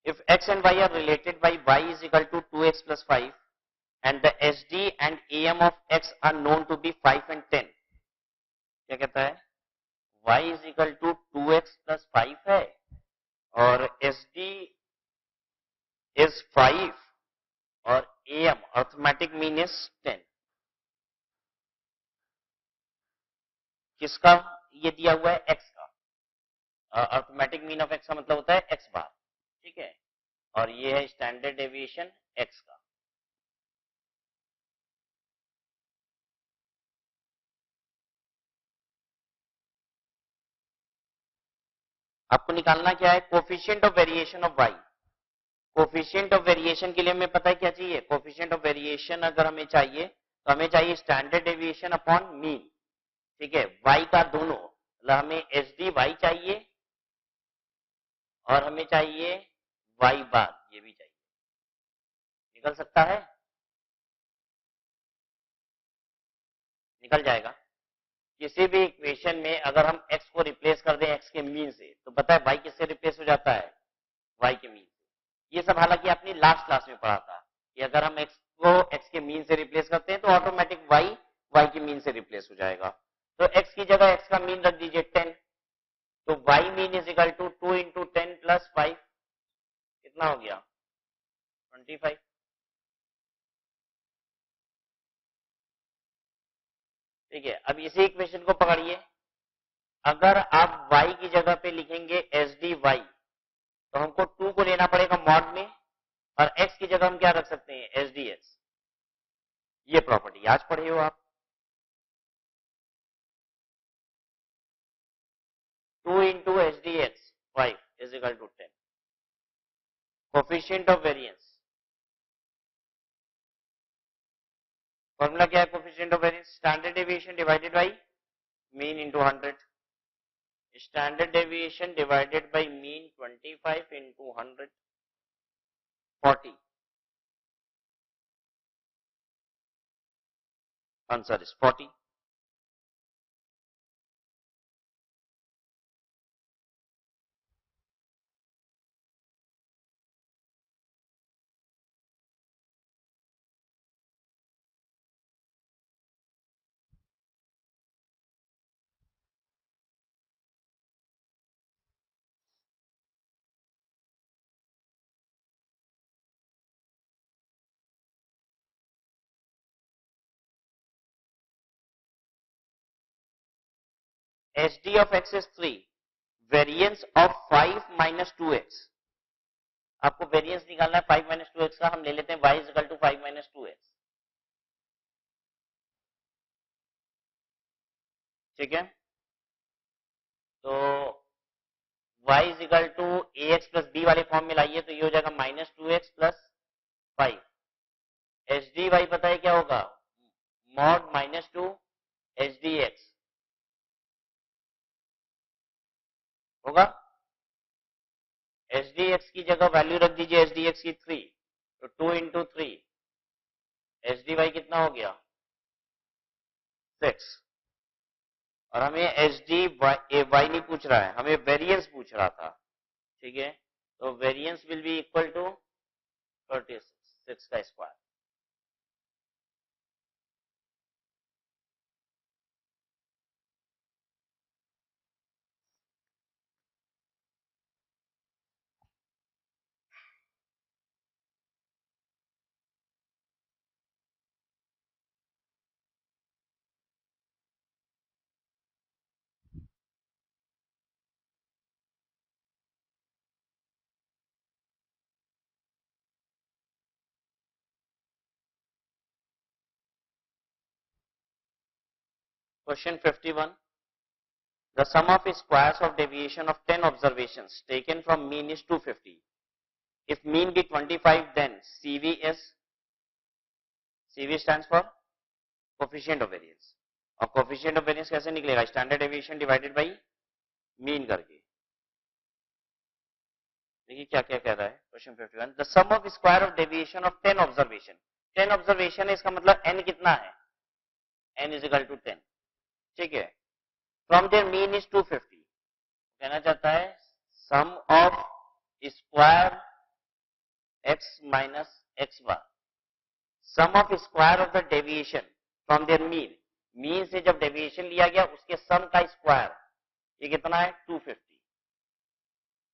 If x and y are related by y is equal to 2x plus 5 and the SD and AM of x are known to be 5 and 10, क्या कहता है y is equal to 2x plus 5 है और SD is 5 और AM अर्थमेटिक मीन इज 10। किसका ये दिया हुआ है, x का। अर्थमेटिक मीन ऑफ x का मतलब होता है x बार, ठीक है। और ये है स्टैंडर्ड डेविएशन x का। आपको निकालना क्या है, coefficient of variation of y। Coefficient of variation के लिए हमें पता है क्या चाहिए, कोफिशिएंट ऑफ वेरिएशन अगर हमें चाहिए तो हमें चाहिए स्टैंडर्ड डेविएशन अपॉन मीन, ठीक है। y का दोनों, मतलब हमें SD y चाहिए और हमें चाहिए y बार, ये भी चाहिए। निकल सकता है, निकल जाएगा। किसी भी इक्वेशन में अगर हम x को रिप्लेस कर दें x के मीन से, तो पता है y किससे रिप्लेस हो जाता है, y के मीन से। ये सब हालांकि आपने लास्ट क्लास में पढ़ा था कि अगर हम x को x के मीन से रिप्लेस करते हैं तो ऑटोमेटिक y के मीन से रिप्लेस हो जाएगा। तो x की जगह x का मीन रख दीजिए 10, तो y mean is equal to 2 into 10 plus 5, कितना हो गया 25। ठीक है, अब इसी इक्वेशन को पकड़िए। अगर आप y की जगह पे लिखेंगे SDY, तो हमको 2 को लेना पड़ेगा मॉड में और x की जगह हम क्या रख सकते हैं, SDX। ये प्रॉपर्टी आज पढ़े हो आप। 2 into SDX 5 is equal to 10। Coefficient of variance, formula क्या है coefficient of variance, standard deviation divided by mean into 100। Standard deviation divided by mean 25 into 100, 40। Answer is 40। SD of x is 3, variance of 5 minus 2x। आपको वेरिएंस निकालना है 5 माइनस 2x का, हम ले लेते हैं y is equal to 5 minus 2x, ठीक है। तो y is equal to ax plus b वाले फॉर्म में लाइए, तो ये हो जाएगा minus 2x plus 5। H D y पता है क्या होगा, मॉड -2 एच डी एक्स, होगा। एच डी एक्स की जगह वैल्यू रख दीजिए एच डी एक्स की 3, तो 2 इंटू 3, एच डी वाई कितना हो गया 6। और हमें एच डी वाई नहीं पूछ रहा है, हमें वेरिएंस पूछ रहा था, ठीक है। तो variance will be equal to 36 का square. Question 51. The sum of squares of deviation of 10 observations taken from mean is 250. If mean be 25, then CV stands for coefficient of variance. और coefficient of variance कैसे निकलेगा? Standard deviation divided by mean करके। देखिए क्या क्या कह रहा है question 51। The sum of square of deviation of 10 observation. 10 observation है, इसका मतलब n कितना है? n is equal to 10, ठीक है। From their mean is 250. कहना चाहता है sum of square x minus x bar, sum of square of the deviation from their mean, mean से जब डेविएशन लिया गया उसके सम का स्क्वायर, ये कितना है 250,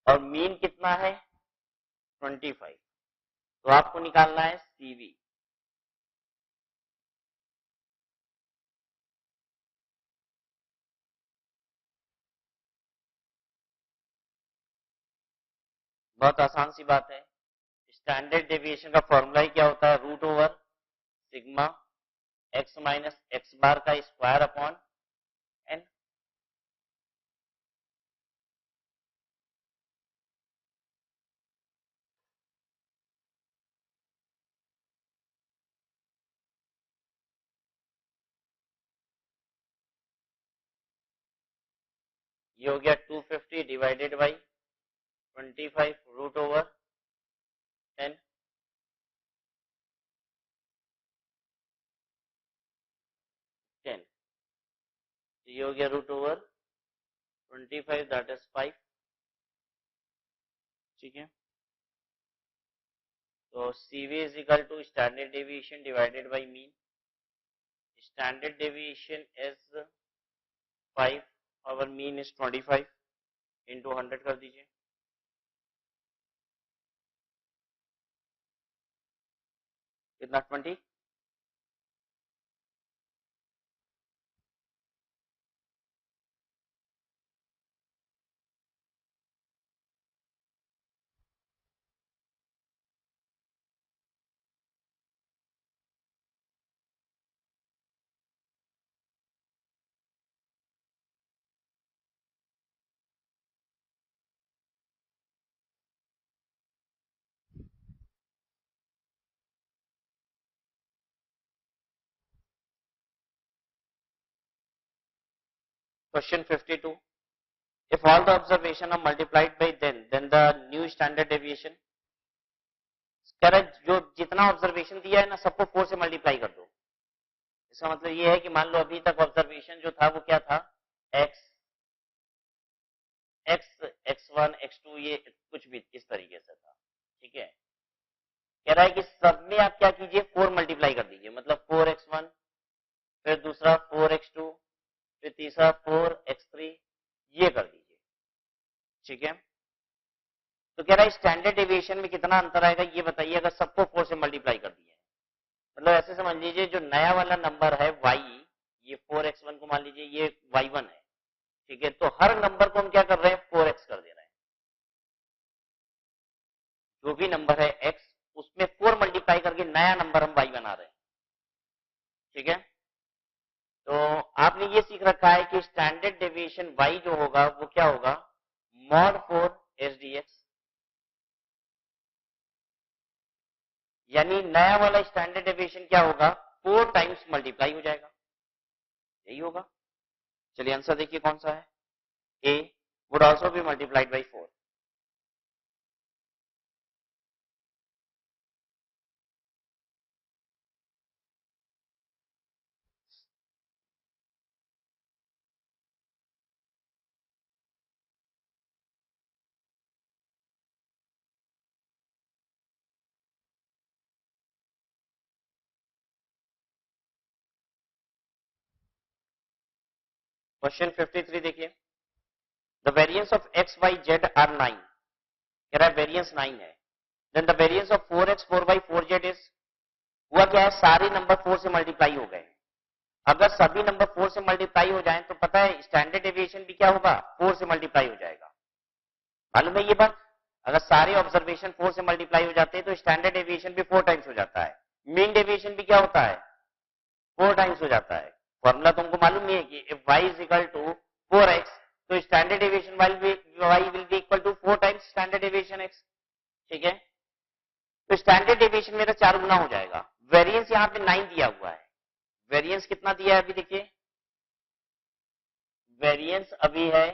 और मीन कितना है 25, तो आपको निकालना है सीवी। बहुत आसान सी बात है। स्टैंडर्ड डेविएशन का फॉर्मूला ही क्या होता है? Root over sigma x minus x bar का स्क्वायर अपॉन एन। ये हो गया 250 डिवाइडेड बाई 25 रूट ओवर 10। ये हो गया रूट ओवर 25 दैट इज 5, ठीक है। तो CV is equal to standard deviation divided by mean. Standard deviation is 5, और मीन इज 25, इंटू 100 कर दीजिए। कितना 20, Question 52. If all the observation are multiplied by then the new standard deviation. Correct, जो जितना ऑब्जर्वेशन दिया है ना सबको 4 से मल्टीप्लाई कर दो। इसका मतलब ये है कि मान लो अभी तक ऑब्जर्वेशन जो था वो क्या था, x, x1, x2, ये कुछ भी इस तरीके से था, ठीक है। कह रहा है कि सब में आप क्या कीजिए 4 मल्टीप्लाई कर दीजिए, मतलब 4x1, फिर दूसरा 4x2, फिर तीसरा 4x3, ये कर दीजिए, ठीक है। तो कह रहा है स्टैंडर्ड डेविएशन में कितना अंतर आएगा ये बताइए, अगर सबको 4 से मल्टीप्लाई कर दिए। मतलब ऐसे समझ लीजिए जो नया वाला नंबर है y, ये 4x1 को मान लीजिए ये y1 है, ठीक है। तो हर नंबर को हम क्या कर रहे हैं 4x कर दे रहे हैं। जो भी नंबर है x, उसमें 4 मल्टीप्लाई करके नया नंबर हम y बना रहे हैं, ठीक है। तो आपने ये सीख रखा है कि स्टैंडर्ड डेविएशन y जो होगा वो क्या होगा, मॉड 4 SDX, यानी नया वाला स्टैंडर्ड डेविएशन क्या होगा 4 टाइम्स मल्टीप्लाई हो जाएगा, यही होगा। चलिए आंसर देखिए कौन सा है, A. would also be multiplied by 4. Question 53 देखिए, the variance of x y z are 9, कह रहा है वेरिएंस 9 है, then the variance of 4x 4y 4z is, हुआ क्या है, सारे नंबर 4 से मल्टीप्लाई हो गए। अगर सभी नंबर 4 से मल्टीप्लाई हो जाएं तो पता है स्टैंडर्ड डेविएशन भी क्या होगा, 4 से मल्टीप्लाई हो जाएगा। मालूम है ये बात? अगर सारे ऑब्जर्वेशन 4 से मल्टीप्लाई हो जाते हैं तो स्टैंडर्ड डेविएशन भी 4 टाइम्स हो जाता है, मीन डेविएशन भी क्या होता है, 4 टाइम्स हो जाता है। फॉर्मूला तुमको मालूम नहीं है कि if y is equal to 4x तो standard deviation y will be equal to 4 times standard deviation x, ठीक है। तो स्टैंडर्ड डेविएशन मेरा 4 गुना हो जाएगा। वेरिएंस यहाँ पे 9 दिया हुआ है, वेरिएंस कितना दिया है अभी देखिए, वेरिएंस अभी है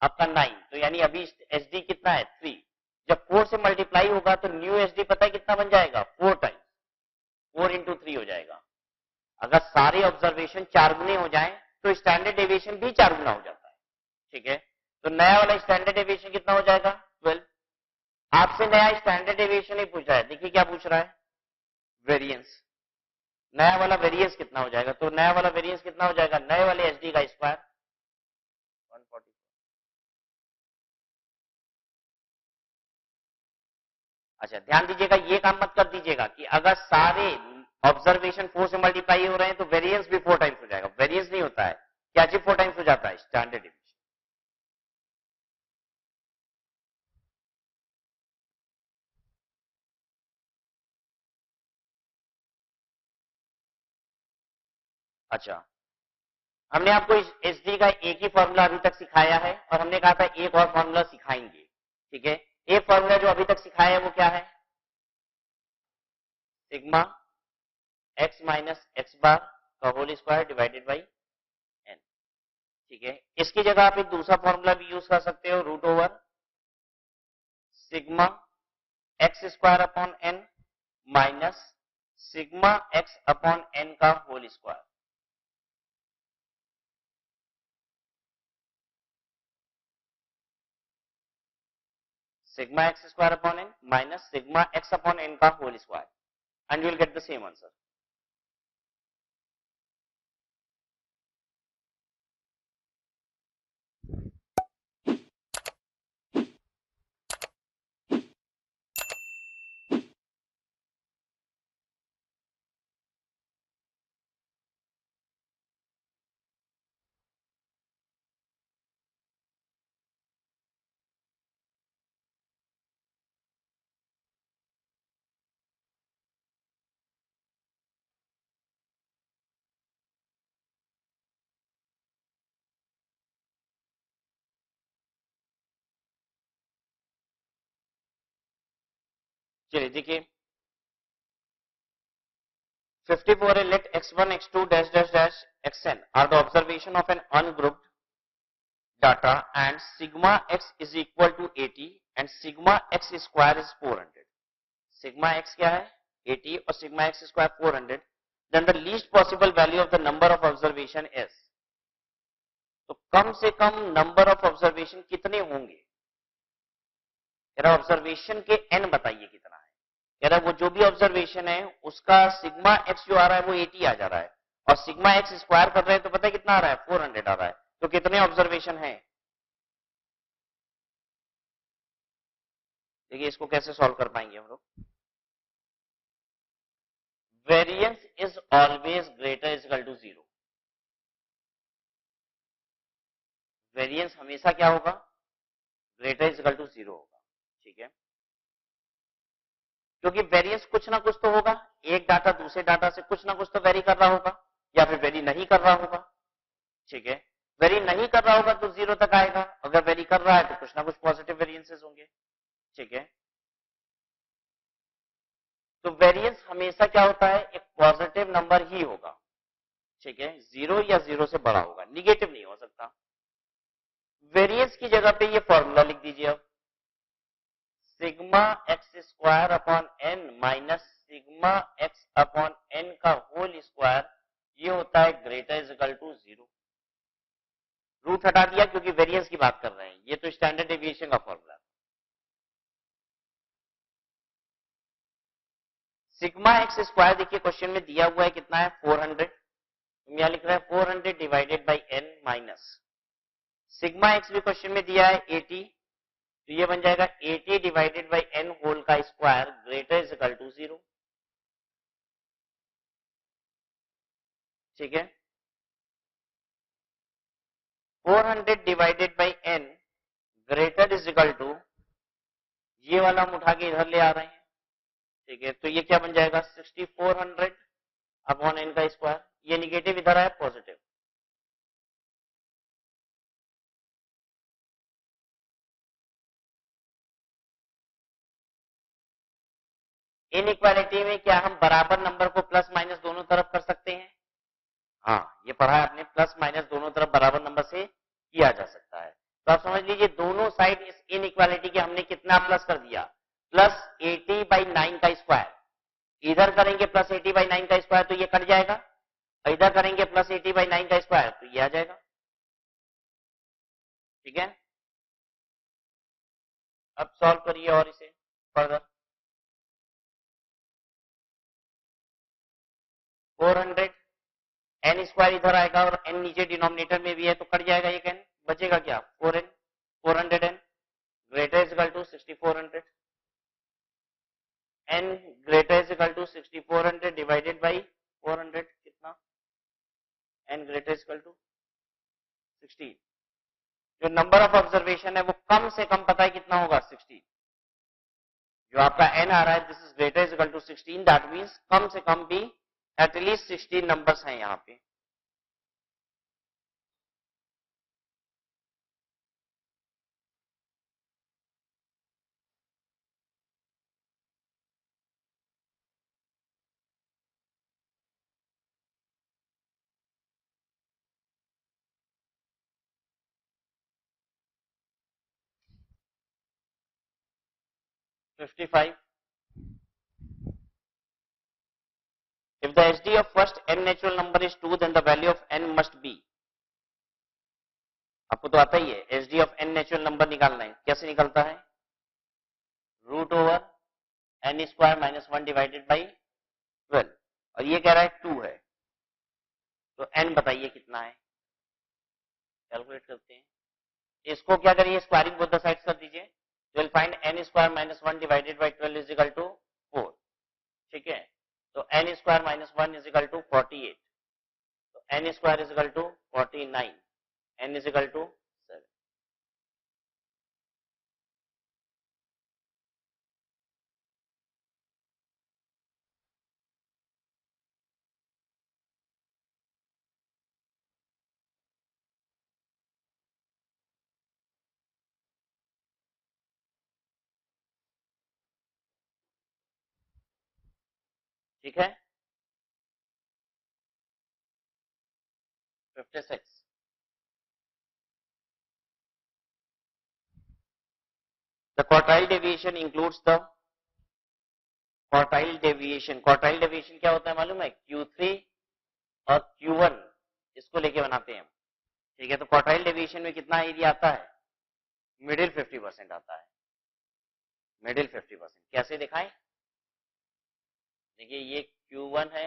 आपका 9, तो यानी अभी एसडी कितना है 3। जब 4 से मल्टीप्लाई होगा तो न्यू एसडी पता है कितना बन जाएगा, 4 टाइम्स, 4 इंटू 3 हो जाएगा। अगर सारे ऑब्जर्वेशन 4 गुने हो जाएं तो स्टैंडर्ड डेविएशन भी 4 गुना हो जाता है, ठीक है। तो नया वाला स्टैंडर्ड डेविएशन कितना हो जाएगा, 12। आपसे नया स्टैंडर्ड डेविएशन ही पूछा है, देखिए क्या पूछ रहा है, वेरिएंस, नया वाला वेरिएंस कितना हो जाएगा, तो नया वाला वेरिएंस कितना हो जाएगा, नए वाले एसडी का स्क्वायर 140। अच्छा ध्यान दीजिएगा, ये काम मत कर दीजिएगा कि अगर सारे ऑब्जर्वेशन 4 से मल्टीप्लाई हो रहे हैं तो वेरिएंस भी 4 टाइम्स हो जाएगा, वेरिएंस नहीं होता है, क्या चीज 4 टाइम्स हो जाता है, स्टैंडर्ड डेविएशन। अच्छा, हमने आपको इस एसडी का एक ही फॉर्मूला अभी तक सिखाया है और हमने कहा था एक और फॉर्मूला सिखाएंगे, ठीक है। एक फॉर्मूला जो अभी तक सिखाया है वो क्या है, sigma x minus x bar का whole square divided by n, ठीक है। इसकी जगह आप एक दूसरा फॉर्मूला भी यूज कर सकते हो, root over sigma x square upon N minus sigma x upon N का whole square. Sigma x square upon N minus sigma x upon N का whole square, and you will get the same answer. चलिए देखिए 54 है, let x1 x2 dash dash dash xn are the observation of an ungrouped data and sigma x is equal to 80 and sigma x square is 400. sigma x क्या है 80 और sigma x square 400, then the least possible value of the number of observation is, तो कम से कम नंबर ऑफ ऑब्जर्वेशन कितने होंगे, ऑब्जर्वेशन के n बताइए कितना है, कह रहा है वो जो भी ऑब्जर्वेशन है उसका सिग्मा एक्स जो आ रहा है वो 80 आ जा रहा है और सिग्मा एक्स स्क्वायर कर रहे हैं तो पता है कितना आ रहा है 400 आ रहा है, तो कितने ऑब्जर्वेशन है। देखिए इसको कैसे सॉल्व कर पाएंगे हम लोग, variance is always greater is equal to 0, variance हमेशा क्या होगा, ग्रेटर इज इक्वल टू 0 होगा, ठीक है। क्योंकि वेरिएंस कुछ ना कुछ तो होगा, एक डाटा दूसरे डाटा से कुछ ना कुछ तो वेरी कर रहा होगा या फिर वेरी नहीं कर रहा होगा, ठीक है। वेरी नहीं कर रहा होगा तो 0 तक आएगा, अगर वेरी कर रहा है तो कुछ ना कुछ पॉजिटिव वेरिएंसेस होंगे, ठीक है। तो वेरिएंस हमेशा क्या होता है, एक पॉजिटिव नंबर ही होगा, ठीक है, 0 या 0 से बड़ा होगा, निगेटिव नहीं हो सकता। वेरिएंस की जगह पे ये फॉर्मूला लिख दीजिए अब, sigma x square upon N minus sigma x upon N का होल स्क्वायर, ये होता है greater is equal to 0। Root हटा दिया क्योंकि वेरिएंस की बात कर रहे हैं, ये तो स्टैंडर्ड डेविएशन का फॉर्मूला। सिग्मा एक्स स्क्वायर देखिए क्वेश्चन में दिया हुआ है कितना है 400, तुम यहां लिख रहे हैं 400 divided by n minus sigma x भी क्वेश्चन में दिया है 80, तो ये बन जाएगा 80 डिवाइडेड बाई एन होल का square greater is equal to 0। ठीक है, 400 divided by n greater is equal to, ये वाला हम उठा के इधर ले आ रहे हैं। ठीक है, तो ये क्या बन जाएगा 6400 अपॉन एन का स्क्वायर, ये निगेटिव इधर आया पॉजिटिव। इनइक्वालिटी में क्या हम बराबर नंबर को प्लस माइनस दोनों तरफ कर सकते हैं? हाँ, ये पढ़ा है आपने, प्लस माइनस दोनों तरफ बराबर नंबर से किया जा सकता है। तो आप समझ लीजिए दोनों साइड इस इनइक्वालिटी के हमने कितना प्लस कर दिया, प्लस 80/9 का स्क्वायर। इधर करेंगे प्लस 80/9 का स्क्वायर तो ये कट जाएगा, इधर करेंगे प्लस 80/9 का स्क्वायर तो ये आ जाएगा। ठीक है, अब सॉल्व करिए और इसे फर्दर। 400 एन स्क्वायर इधर आएगा और एन नीचे डिनोमिनेटर में भी है तो कट जाएगा, एक एन बचेगा क्या 4n, 400 n greater is equal to 6400, n greater is equal to 6400 divided by 400 कितना, n greater is equal to 16। जो नंबर ऑफ ऑब्जर्वेशन है वो कम से कम पता है कितना होगा 16, जो आपका एन आ रहा है this is greater is equal to 16, that means कम से कम भी एटलीस्ट 16 नंबर्स हैं यहाँ पे। Fifty five, if the SD of first n natural number is 2 then the value of n must be, आपको तो आता ही है SD of n natural number निकालना है, कैसे निकलता है, root over n square minus 1 divided by 12, और ये कह रहा है 2 है, तो n बताइए कितना है, कैलकुलेट करते हैं। इसको क्या करिए स्क्वायरिंग बोथ द साइड्स कर दीजिए, तो will find n square minus 1 divided by 12 is equal to 4। ठीक है, तो n square minus 1 is equal to 48, तो n square is equal to 49, n is equal to 7। ठीक है, 56, the quartile deviation includes the quartile deviation, quartile deviation क्या होता है मालूम है, Q3 और Q1 इसको लेके बनाते हैं हम। ठीक है, तो क्वार्टाइल डेविएशन में कितना एरिया आता है, मिडिल 50% आता है, मिडिल 50%। कैसे दिखाएं, देखिए ये Q1 है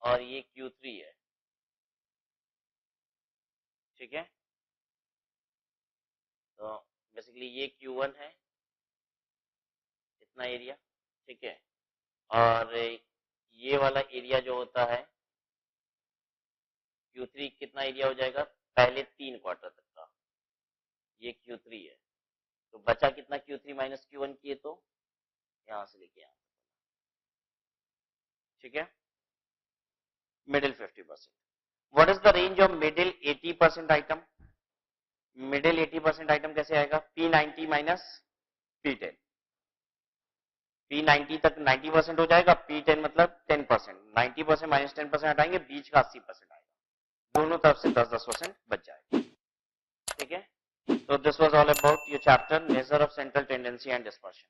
और ये Q3 है। ठीक है, तो बेसिकली ये Q1 है इतना एरिया, ठीक है, और ये वाला एरिया जो होता है Q3 कितना एरिया हो जाएगा, पहले 3 क्वार्टर तक का, ये Q3 है, तो बचा कितना Q3 माइनस Q1 किए तो यहां से लेके यहां। ठीक है, middle 50%। What is the range of middle 80% item, middle 80% item कैसे आएगा, P90 माइनस P10, P90 तक 90% हो जाएगा, P10 मतलब 10%, 90% माइनस 10% हटाएंगे बीच का 80% आएगा, दोनों तरफ से 10-10% बच जाएगा। ठीक है, तो this was all about your chapter major of central tendency and dispersion.